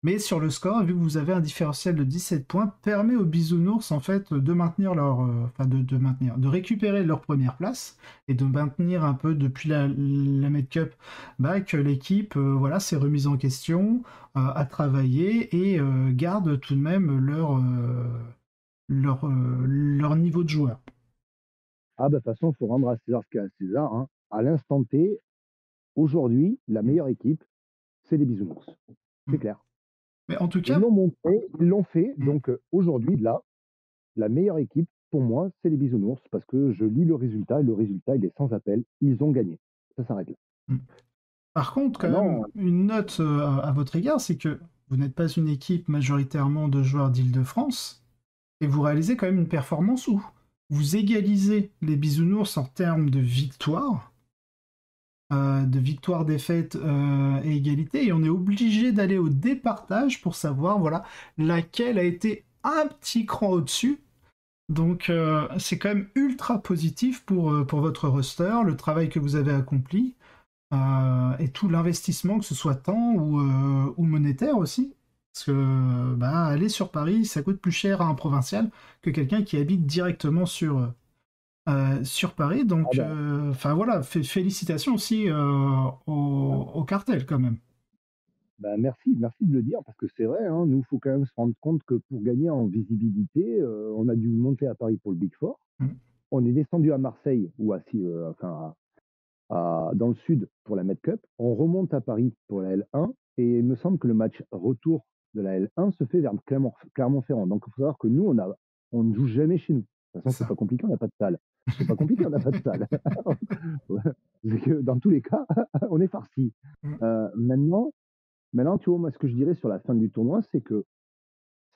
Mais sur le score, vu que vous avez un différentiel de 17 points, permet aux bisounours en fait de maintenir enfin de maintenir, de récupérer leur première place et de maintenir un peu depuis la Med Cup, bah, que l'équipe voilà s'est remise en question, a travaillé et garde tout de même leur niveau de joueur. Ah, bah, de toute façon, il faut rendre à César ce qu'il y a à César, hein. À l'instant T, aujourd'hui, la Mm. meilleure équipe, c'est les Bisounours. C'est Mm. clair. Mais en tout Ils cas, l'ont montré, ils l'ont fait. mm, Donc, aujourd'hui, là, la meilleure équipe, pour moi, c'est les Bisounours parce que je lis le résultat et le résultat, il est sans appel. Ils ont gagné. Ça s'arrête là. mm. Par contre, quand même, Maintenant, une note à votre égard, c'est que vous n'êtes pas une équipe majoritairement de joueurs d'Île-de-France, et vous réalisez quand même une performance où vous égalisez les bisounours en termes de victoire, défaite et égalité, et on est obligé d'aller au départage pour savoir voilà laquelle a été un petit cran au-dessus. Donc c'est quand même ultra positif pour votre roster, le travail que vous avez accompli et tout l'investissement, que ce soit temps ou monétaire aussi. Parce que bah, aller sur Paris, ça coûte plus cher à un provincial que quelqu'un qui habite directement sur Paris. ah Donc, bah, enfin voilà, félicitations aussi au cartel quand même. bah, merci de le dire parce que c'est vrai, hein, nous, il faut quand même se rendre compte que pour gagner en visibilité, on a dû monter à Paris pour le Big Four. Mm, On est descendu à Marseille ou dans le sud pour la Med Cup. On remonte à Paris pour la L1 et il me semble que le match retour de la L1 se fait vers Clermont-Ferrand. Donc, il faut savoir que nous, on ne joue jamais chez nous. De toute façon, c'est c'est ça. pas compliqué, on n'a pas de salle. C'est pas compliqué, on n'a pas de salle. C'est que dans tous les cas, on est farci. Mm, Maintenant, tu vois, moi, ce que je dirais sur la fin du tournoi, c'est que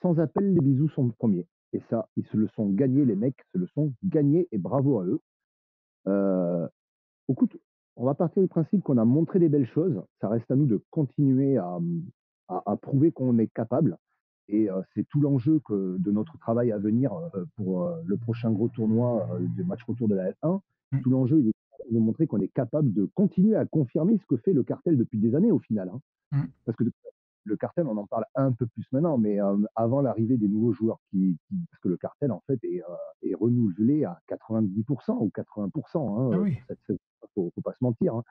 sans appel, les bisous sont premiers. Et ça, ils se le sont gagnés, les mecs se le sont gagnés et bravo à eux. Euh, Écoute, on va partir du principe qu'on a montré des belles choses. Ça reste à nous de continuer à prouver qu'on est capable. Et c'est tout l'enjeu de notre travail à venir pour le prochain gros tournoi de match retour de la F1. mm, Tout l'enjeu, il est de montrer qu'on est capable de continuer à confirmer ce que fait le cartel depuis des années au final, hein. mm. Parce que le cartel, on en parle un peu plus maintenant, mais avant l'arrivée des nouveaux joueurs, parce que le cartel, en fait, est renouvelé à 90% ou 80%, hein, Ah pour oui, cette saison. Faut pas se mentir, hein.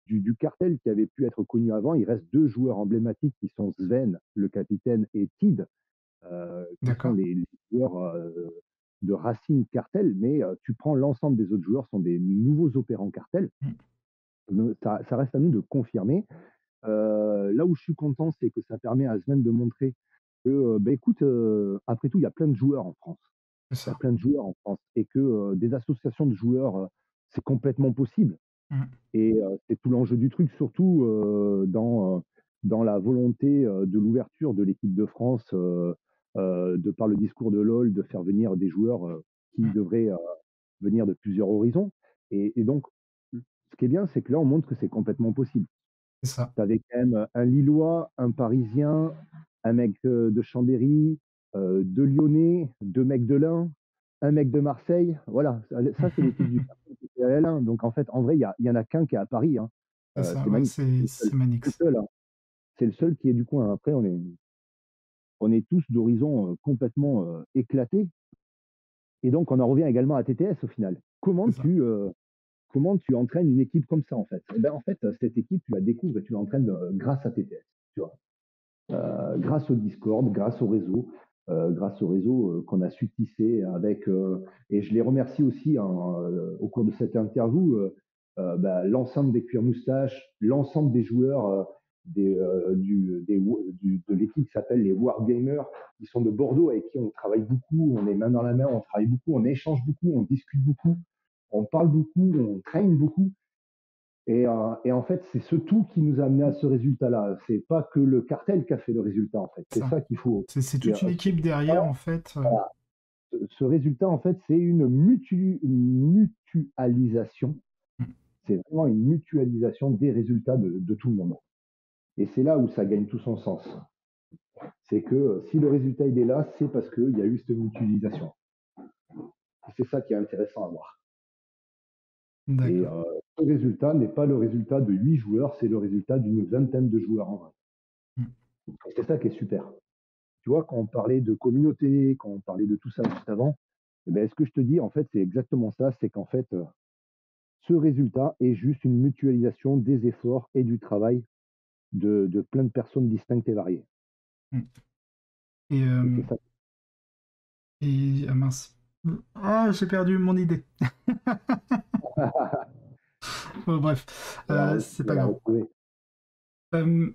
Du cartel qui avait pu être connu avant, il reste deux joueurs emblématiques qui sont Sven, le capitaine, et Tid, qui sont d'accord. les joueurs de Racing Cartel, mais tu prends l'ensemble des autres joueurs, sont des nouveaux opérants cartel. Mm, Ça reste à nous de confirmer. Là où je suis content, c'est que ça permet à Sven de montrer que, bah, écoute, après tout, il y a plein de joueurs en France. c'est Il y a ça. plein de joueurs en France et que des associations de joueurs, c'est complètement possible. Mmh. Et c'est tout l'enjeu du truc, surtout, dans la volonté, de l'ouverture de l'équipe de France, de par le discours de LOL, de faire venir des joueurs, qui Mmh. devraient, venir de plusieurs horizons et donc, ce qui est bien, c'est que là, on montre que c'est complètement possible. C'est ça. Tu avais quand même un Lillois, un Parisien, un mec, de Chambéry, 2 Lyonnais, 2 mecs de l'Ain, un mec de Marseille. Voilà, ça c'est l'équipe du Cartel qui était à l'Ain. Donc en fait, en vrai, il y en a qu'un qui est à Paris, hein. C'est ça, C'est ouais, magnifique. c'est C'est le seul. c'est C'est le Manix. seul, hein. C'est le seul qui est du coin. Après, on est tous d'horizons, complètement, éclatés et donc on en revient également à TTS au final. C'est ça. Comment tu entraînes une équipe comme ça, en fait? Et ben, en fait, cette équipe, tu la découvres et tu l'entraînes, grâce à TTS, tu vois? Grâce au Discord, grâce au réseau qu'on a su tisser avec, et je les remercie aussi, hein, au cours de cette interview, bah, l'ensemble des cuir moustaches, l'ensemble des joueurs de l'équipe qui s'appelle les Wargamers, qui sont de Bordeaux, avec qui on travaille beaucoup, on est main dans la main, on travaille beaucoup, on échange beaucoup, on discute beaucoup, on parle beaucoup, on traîne beaucoup. Et en fait, c'est ce tout qui nous a amené à ce résultat-là. C'est pas que le cartel qui a fait le résultat, en fait. C'est C'est ça. ça qu'il faut C'est toute dire. une Ce équipe résultat, derrière, en fait. voilà, ce résultat, en fait, c'est une mutualisation. Mmh. C'est vraiment une mutualisation des résultats de tout le monde. Et c'est là où ça gagne tout son sens. C'est que si le résultat il est là, c'est parce qu'il y a eu cette mutualisation. Et c'est ça qui est intéressant à voir. Et D'accord. ce résultat n'est pas le résultat de 8 joueurs, c'est le résultat d'une vingtaine de joueurs en vrai. Mmh. Et c'est ça qui est super. Tu vois, quand on parlait de communauté, quand on parlait de tout ça juste avant, eh ben, ce que je te dis, en fait, c'est exactement ça. C'est qu'en fait, ce résultat est juste une mutualisation des efforts et du travail de plein de personnes distinctes et variées. Mmh. Et, Et c'est ça. ah mince. Ah, j'ai perdu mon idée. Bon, bref, c'est Tu vas pas la grave. retrouver. Euh,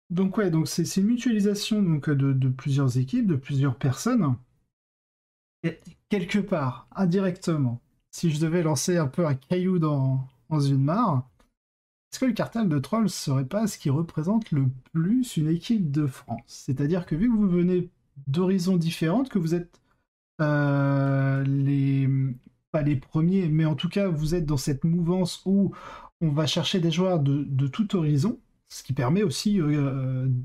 donc ouais, donc c'est une mutualisation donc de plusieurs équipes, de plusieurs personnes. Et quelque part, indirectement, si je devais lancer un peu un caillou dans une mare, est-ce que le cartel de Trolls serait pas ce qui représente le plus une équipe de France? C'est-à-dire que vu que vous venez d'horizons différentes, que vous êtes les pas les premiers, mais en tout cas vous êtes dans cette mouvance où on va chercher des joueurs de tout horizon, ce qui permet aussi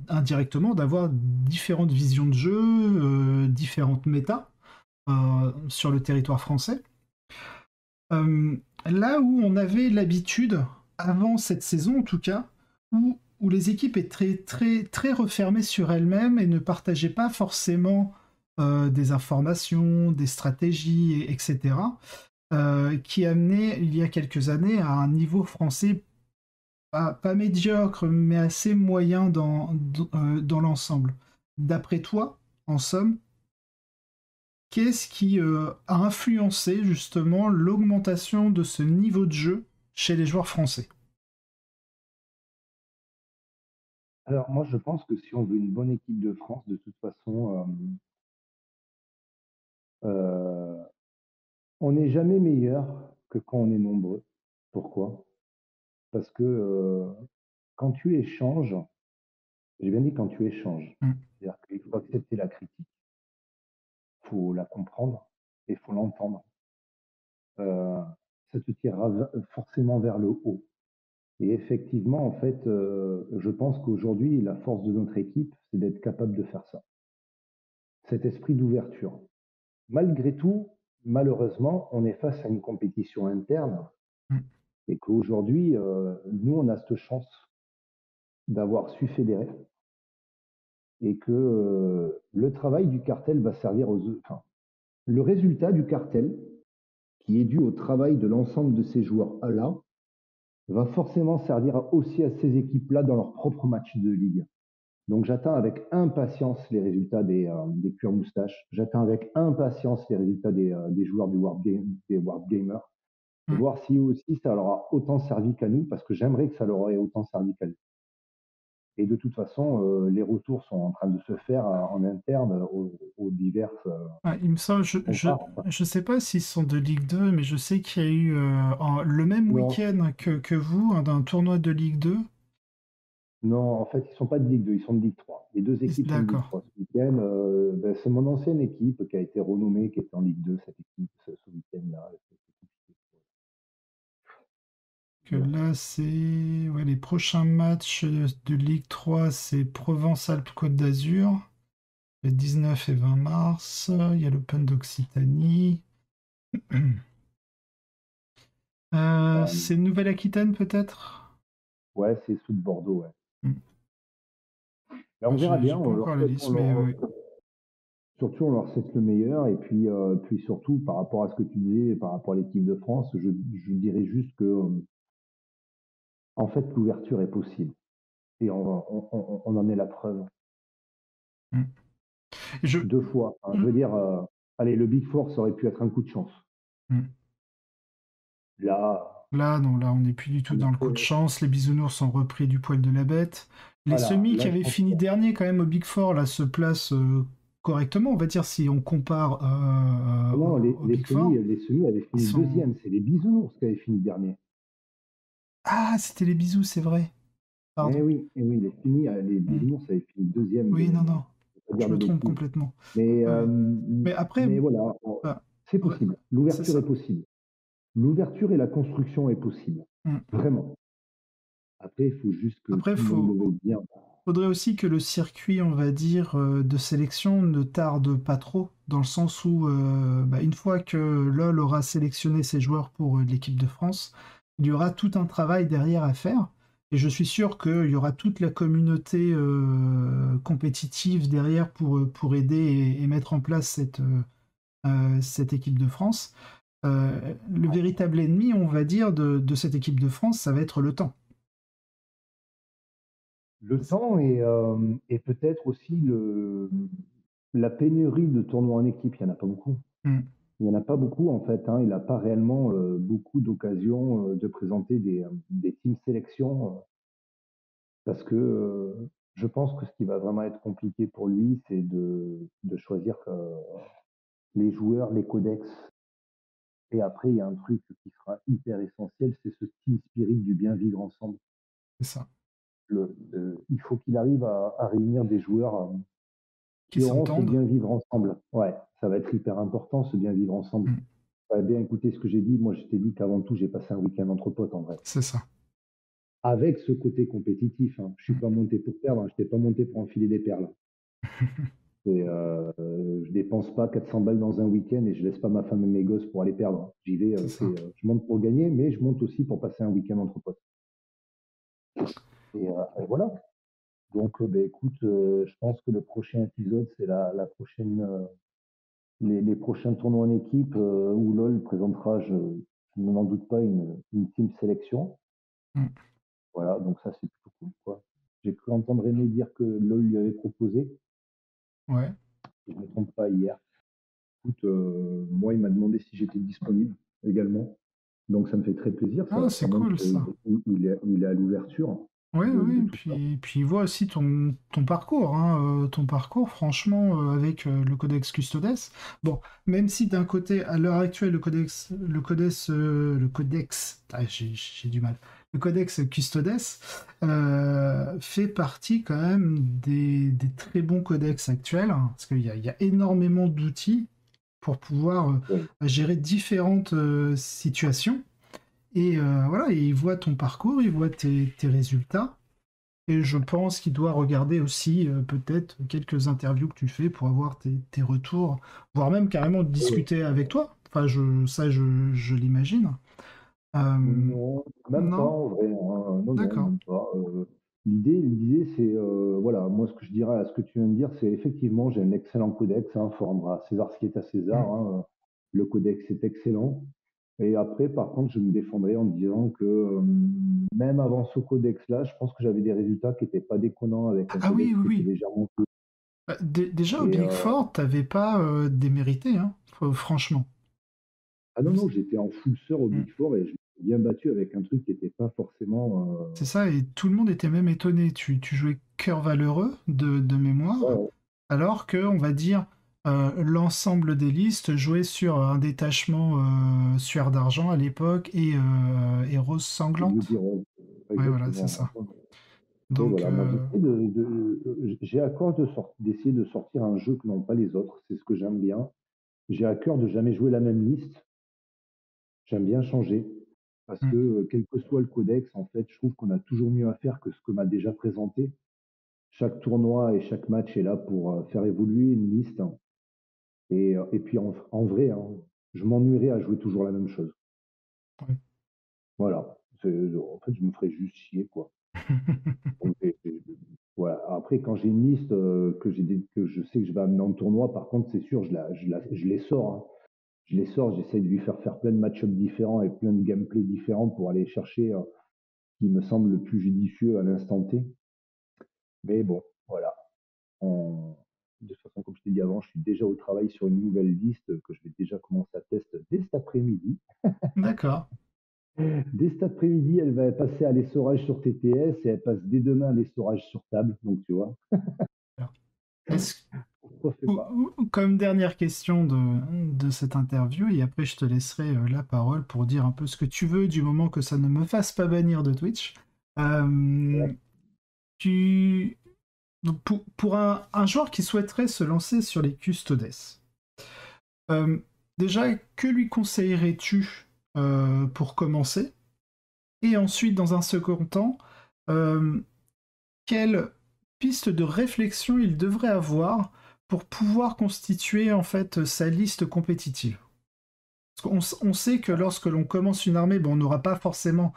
indirectement d'avoir différentes visions de jeu, différentes méta sur le territoire français. Là où on avait l'habitude, avant cette saison en tout cas, où les équipes étaient très, très, très refermées sur elles-mêmes et ne partageaient pas forcément des informations, des stratégies, etc., qui amenait il y a quelques années à un niveau français pas médiocre, mais assez moyen dans l'ensemble. D'après toi, en somme, qu'est-ce qui a influencé justement l'augmentation de ce niveau de jeu chez les joueurs français? Alors moi, je pense que si on veut une bonne équipe de France, de toute façon, on n'est jamais meilleur que quand on est nombreux. Pourquoi? Parce que quand tu échanges, j'ai bien dit quand tu échanges, Mm. c'est-à-dire qu'il faut accepter la critique, il faut la comprendre et il faut l'entendre. Euh, Ça te tirera forcément vers le haut. Et effectivement, en fait, je pense qu'aujourd'hui, la force de notre équipe, c'est d'être capable de faire ça. Cet esprit d'ouverture. Malgré tout, malheureusement, on est face à une compétition interne Mm. et qu'aujourd'hui, nous, on a cette chance d'avoir su fédérer et que le travail du cartel va servir enfin, le résultat du cartel, qui est dû au travail de l'ensemble de ces joueurs-là, va forcément servir aussi à ces équipes-là dans leur propre match de ligue. Donc j'attends avec impatience les résultats des cuir moustaches. J'attends avec impatience les résultats des joueurs des Warp Gamers. Mm. Voir si eux aussi ça leur a autant servi qu'à nous, parce que j'aimerais que ça leur ait autant servi qu'à nous. Et de toute façon, les retours sont en train de se faire en interne aux diverses Ah, il me semble, contrats. je sais pas s'ils sont de Ligue 2, mais je sais qu'il y a eu le même Non, week-end que vous, d'un tournoi de Ligue 2. non, en fait, ils sont pas de Ligue 2, ils sont de Ligue 3. Les deux équipes sont de Ligue D'accord. 3 ce week-end. Ben, c'est mon ancienne équipe qui a été renommée, qui était en Ligue 2, cette équipe, ce week-end-là. Que là, c'est ouais, les prochains matchs de Ligue 3, c'est Provence-Alpes-Côte d'Azur, le 19 et 20 mars. Il y a l'Open d'Occitanie. Euh, C'est Nouvelle-Aquitaine peut-être? ouais, c'est sous de Bordeaux, ouais. Hmm. Ben, on verra bien, J'ai pas on leur encore la souhaite, liste, mais oui. surtout, on leur souhaite le meilleur. Et puis surtout, par rapport à ce que tu disais, par rapport à l'équipe de France, je dirais juste que, en fait, l'ouverture est possible. Et on en est la preuve. Hmm. Je... 2 fois. Hein. Je veux dire, allez, le Big Four, ça aurait pu être un coup de chance. Hmm. Là, Là, non, là, on n'est plus du tout on a dans le coup de fait. chance. Les bisounours sont repris du poil de la bête. Les Voilà, semis qui là, je avaient pense fini que. dernier quand même au Big Four, là, se placent correctement, on va dire, si on compare Non, au Big Four. les semis avaient Ils fini sont... deuxième. C'est les Bisounours qui avaient fini dernier. Ah, c'était les bisous, c'est vrai. Pardon. Eh oui, les Hmm. Bisounours avaient fini deuxième de Oui, non, non. mémoire. Je ne pas dire Je de me trompe bêtises. complètement. Mais, Ouais, euh, ouais. Mais après, mais voilà, bah, c'est ouais, possible. c'est L'ouverture est ça. possible. L'ouverture et la construction est possible. Hmm. Vraiment. Après, il faut juste que Après, tout le monde le veuille bien. faudrait aussi que le circuit, on va dire, de sélection ne tarde pas trop, dans le sens où, une fois que LoL aura sélectionné ses joueurs pour l'équipe de France, il y aura tout un travail derrière à faire. Et je suis sûr qu'il y aura toute la communauté compétitive derrière pour aider et mettre en place cette équipe de France. Le véritable ennemi, on va dire, de cette équipe de France, ça va être le temps. Le temps et peut-être aussi la pénurie de tournois en équipe. Il n'y en a pas beaucoup. Mm, Il n'y en a pas beaucoup en fait. Hein. Il n'a pas réellement beaucoup d'occasions de présenter des teams sélections parce que je pense que ce qui va vraiment être compliqué pour lui, c'est de choisir les joueurs, les codex. Et après, il y a un truc qui sera hyper essentiel, c'est ce team spirit du bien vivre ensemble. c'est ça. Il faut qu'il arrive à réunir des joueurs Qui qui auront ce s'entendent. bien vivre ensemble. Ouais, ça va être hyper important, ce bien vivre ensemble. Mm, Tu as bien écouté ce que j'ai dit. Moi, je t'ai dit qu'avant tout, j'ai passé un week-end entre potes en vrai. c'est ça. Avec ce côté compétitif. Hein. Je suis Mm. pas monté pour perdre, hein. Je t'ai pas monté pour enfiler des perles. Et, je dépense pas 400 balles dans un week-end et je laisse pas ma femme et mes gosses pour aller perdre. Hein. J'y vais, C'est ça. je monte pour gagner, mais je monte aussi pour passer un week-end entre potes. Et voilà. Donc, ben, écoute, je pense que le prochain épisode, c'est la prochaine, les prochains tournois en équipe où LoL présentera, je ne m'en doute pas, une team sélection. Mm. Voilà, donc ça, c'est plutôt cool, quoi. J'ai cru entendre Aimé dire que LoL lui avait proposé, Ouais. si je ne me trompe pas, hier. Écoute, moi, il m'a demandé si j'étais disponible également. Donc, ça me fait très plaisir. Ah, Ça c'est montre cool qu'il ça. il est à l'ouverture Ouais, de oui, tout ça. puis il voit aussi ton parcours, hein, ton parcours, franchement, avec le Codex Custodes. Bon, même si d'un côté, à l'heure actuelle, le Codex, j'ai du mal, le Codex Custodes fait partie quand même des très bons codex actuels, hein, parce qu'il y a énormément d'outils pour pouvoir Oui. gérer différentes situations. Et voilà, et il voit ton parcours, il voit tes résultats. Et je pense qu'il doit regarder aussi peut-être quelques interviews que tu fais pour avoir tes retours, voire même carrément Oui, oui. discuter avec toi. Enfin, je l'imagine. Euh, Non, même pas non? en vrai. Hein. Non, non, D'accord. même pas. L'idée, c'est, voilà, moi ce que je dirais à ce que tu viens de dire, c'est effectivement, j'ai un excellent codex, hein, faut rendre à César ce qui est à César. Mm. Hein. Le codex est excellent. Et après, par contre, je me défendrai en disant que même avant ce codex-là, je pense que j'avais des résultats qui n'étaient pas déconnants avec un Ah oui, codex oui, qui était oui. déjà monté. Bah, déjà au Et Big Four, t'avais pas démérité, hein, franchement. ah non, non, j'étais en full sœur au Mm. Big Four et bien battu avec un truc qui était pas forcément. C'est ça, et tout le monde était même étonné. Tu jouais cœur valeureux de mémoire, Ouais, alors que, on va dire, l'ensemble des listes jouait sur un détachement sueur d'argent à l'époque et rose et sanglante. Bloody Rose. Ouais, voilà, c'est Exactement. ça. Et Donc, voilà, moi j'essaie j'ai à cœur d'essayer de sortir un jeu que n'ont pas les autres, c'est ce que j'aime bien. J'ai à cœur de jamais jouer la même liste, j'aime bien changer, parce que hmm, quel que soit le codex, en fait, je trouve qu'on a toujours mieux à faire que ce que m'a déjà présenté. Chaque tournoi et chaque match est là pour faire évoluer une liste. Et puis en vrai, hein, je m'ennuierais à jouer toujours la même chose. ouais. Voilà. En fait, je me ferais juste chier, quoi. Donc, voilà. Après, quand j'ai une liste que je sais que je vais amener en tournoi, par contre, c'est sûr, je les sors, hein. Je les sors, j'essaie de lui faire plein de match-ups différents et plein de gameplay différents pour aller chercher ce qui me semble le plus judicieux à l'instant T. Mais bon, voilà. En- De toute façon, comme je t'ai dit avant, je suis déjà au travail sur une nouvelle liste que je vais déjà commencer à tester dès cet après-midi. D'accord. Dès cet après-midi, elle va passer à l'essorage sur TTS et elle passe dès demain à l'essorage sur table. Donc, tu vois, Alors, Est-ce, on ne fait pas. comme dernière question de cette interview, et après je te laisserai la parole pour dire un peu ce que tu veux, du moment que ça ne me fasse pas bannir de Twitch. Euh, tu, donc pour un joueur qui souhaiterait se lancer sur les custodes, euh, déjà, que lui conseillerais-tu pour commencer? Et ensuite, dans un second temps, euh, quelle piste de réflexion il devrait avoir pour pouvoir constituer en fait sa liste compétitive? Parce qu'on sait que lorsque l'on commence une armée, bon, on n'aura pas forcément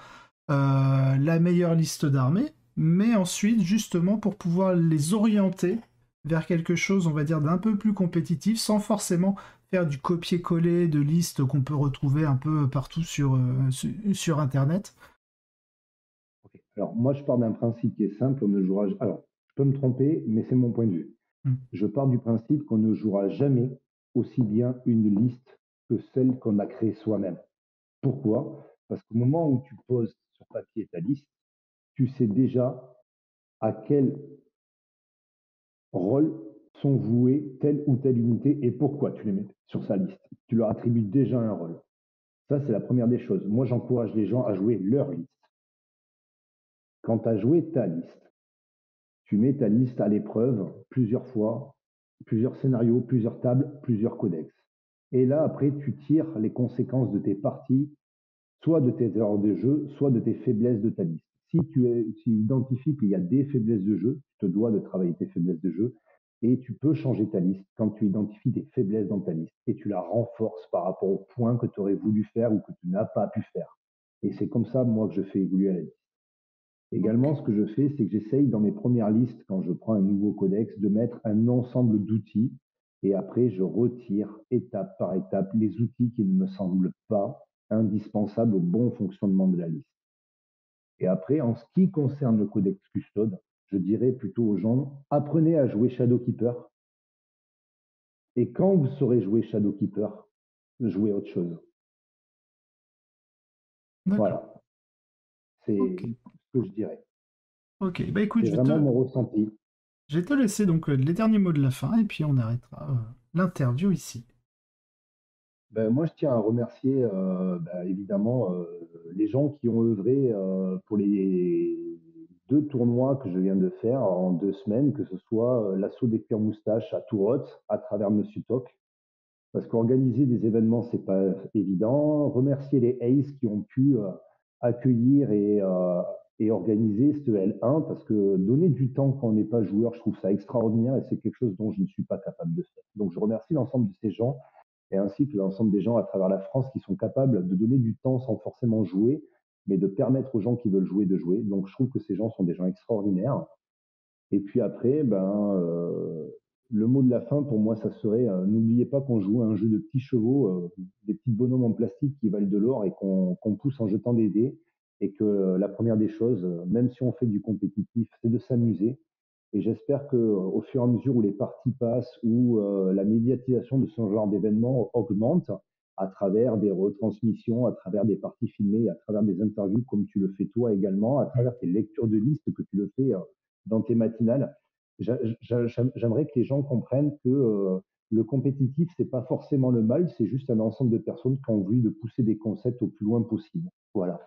la meilleure liste d'armées, mais ensuite, justement, pour pouvoir les orienter vers quelque chose, on va dire, d'un peu plus compétitif, sans forcément faire du copier-coller de listes qu'on peut retrouver un peu partout sur Internet. Ok. Alors, moi, je pars d'un principe qui est simple. On ne jouera. Alors, je peux me tromper, mais c'est mon point de vue. Hmm. Je pars du principe qu'on ne jouera jamais aussi bien une liste que celle qu'on a créée soi-même. Pourquoi? Parce qu'au moment où tu poses sur papier ta liste, tu sais déjà à quel rôle sont vouées telle ou telle unité et pourquoi tu les mets sur sa liste. Tu leur attribues déjà un rôle. Ça, c'est la première des choses. Moi, j'encourage les gens à jouer leur liste. Quand tu as joué ta liste, tu mets ta liste à l'épreuve plusieurs fois, plusieurs scénarios, plusieurs tables, plusieurs codex. Et là, après, tu tires les conséquences de tes parties, soit de tes erreurs de jeu, soit de tes faiblesses de ta liste. Si tu identifies qu'il y a des faiblesses de jeu, tu te dois de travailler tes faiblesses de jeu et tu peux changer ta liste quand tu identifies des faiblesses dans ta liste et tu la renforces par rapport aux points que tu aurais voulu faire ou que tu n'as pas pu faire. Et c'est comme ça, moi, que je fais évoluer la liste. Ok. Également, ce que je fais, c'est que j'essaye dans mes premières listes, quand je prends un nouveau codex, de mettre un ensemble d'outils et après, je retire étape par étape les outils qui ne me semblent pas indispensables au bon fonctionnement de la liste. Et après, en ce qui concerne le codex custode, je dirais plutôt aux gens, apprenez à jouer Shadowkeeper. Et quand vous saurez jouer Shadowkeeper, jouez autre chose. D'accord. Voilà, c'est Ok. ce que je dirais. Ok. Bah écoute, C'est vraiment mon ressenti. je vais te laisser donc les derniers mots de la fin et puis on arrêtera l'interview ici. Ben, moi, je tiens à remercier évidemment les gens qui ont œuvré pour les deux tournois que je viens de faire en 2 semaines, que ce soit l'assaut des cuirs moustaches à Tourotte à travers Monsieur Toc, parce qu'organiser des événements, c'est pas évident. Remercier les Ace qui ont pu accueillir et organiser ce L1, parce que donner du temps quand on n'est pas joueur, je trouve ça extraordinaire et c'est quelque chose dont je ne suis pas capable de faire. Donc je remercie l'ensemble de ces gens et ainsi que l'ensemble des gens à travers la France qui sont capables de donner du temps sans forcément jouer, mais de permettre aux gens qui veulent jouer de jouer. Donc je trouve que ces gens sont des gens extraordinaires. Et puis après, le mot de la fin pour moi, ça serait n'oubliez pas qu'on joue à un jeu de petits chevaux, des petits bonhommes en plastique qui valent de l'or et qu'on pousse en jetant des dés. Et que la première des choses, même si on fait du compétitif, c'est de s'amuser. Et j'espère que au fur et à mesure où les parties passent, où la médiatisation de ce genre d'événement augmente, à travers des retransmissions, à travers des parties filmées, à travers des interviews comme tu le fais toi également, à travers tes lectures de listes que tu le fais dans tes matinales. J'aimerais que les gens comprennent que le compétitif, c'est pas forcément le mal, c'est juste un ensemble de personnes qui ont envie de pousser des concepts au plus loin possible. Voilà.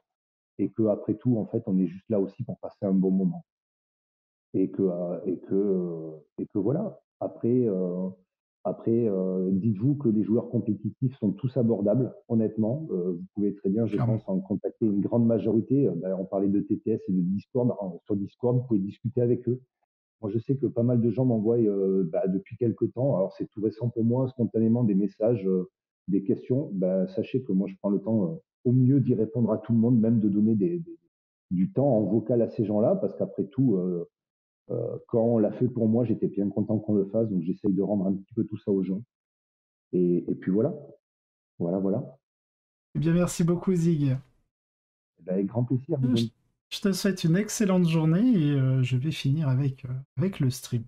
Et que après tout, en fait, on est juste là aussi pour passer un bon moment. Et que voilà. Après, dites-vous que les joueurs compétitifs sont tous abordables, honnêtement. Vous pouvez très bien, je Clairement. pense, en contacter une grande majorité. On parlait de TTS et de Discord. Sur Discord, vous pouvez discuter avec eux. Moi, je sais que pas mal de gens m'envoient depuis quelques temps, alors c'est tout récent pour moi, spontanément des messages, des questions. Sachez que moi, je prends le temps au mieux d'y répondre à tout le monde, même de donner du temps en vocal à ces gens-là, parce qu'après tout, quand on l'a fait pour moi, j'étais bien content qu'on le fasse, donc j'essaye de rendre un petit peu tout ça aux gens. Et puis voilà, voilà, voilà. Eh bien, merci beaucoup, Zig. Avec grand plaisir, Je Miguel. je te souhaite une excellente journée et je vais finir avec le stream.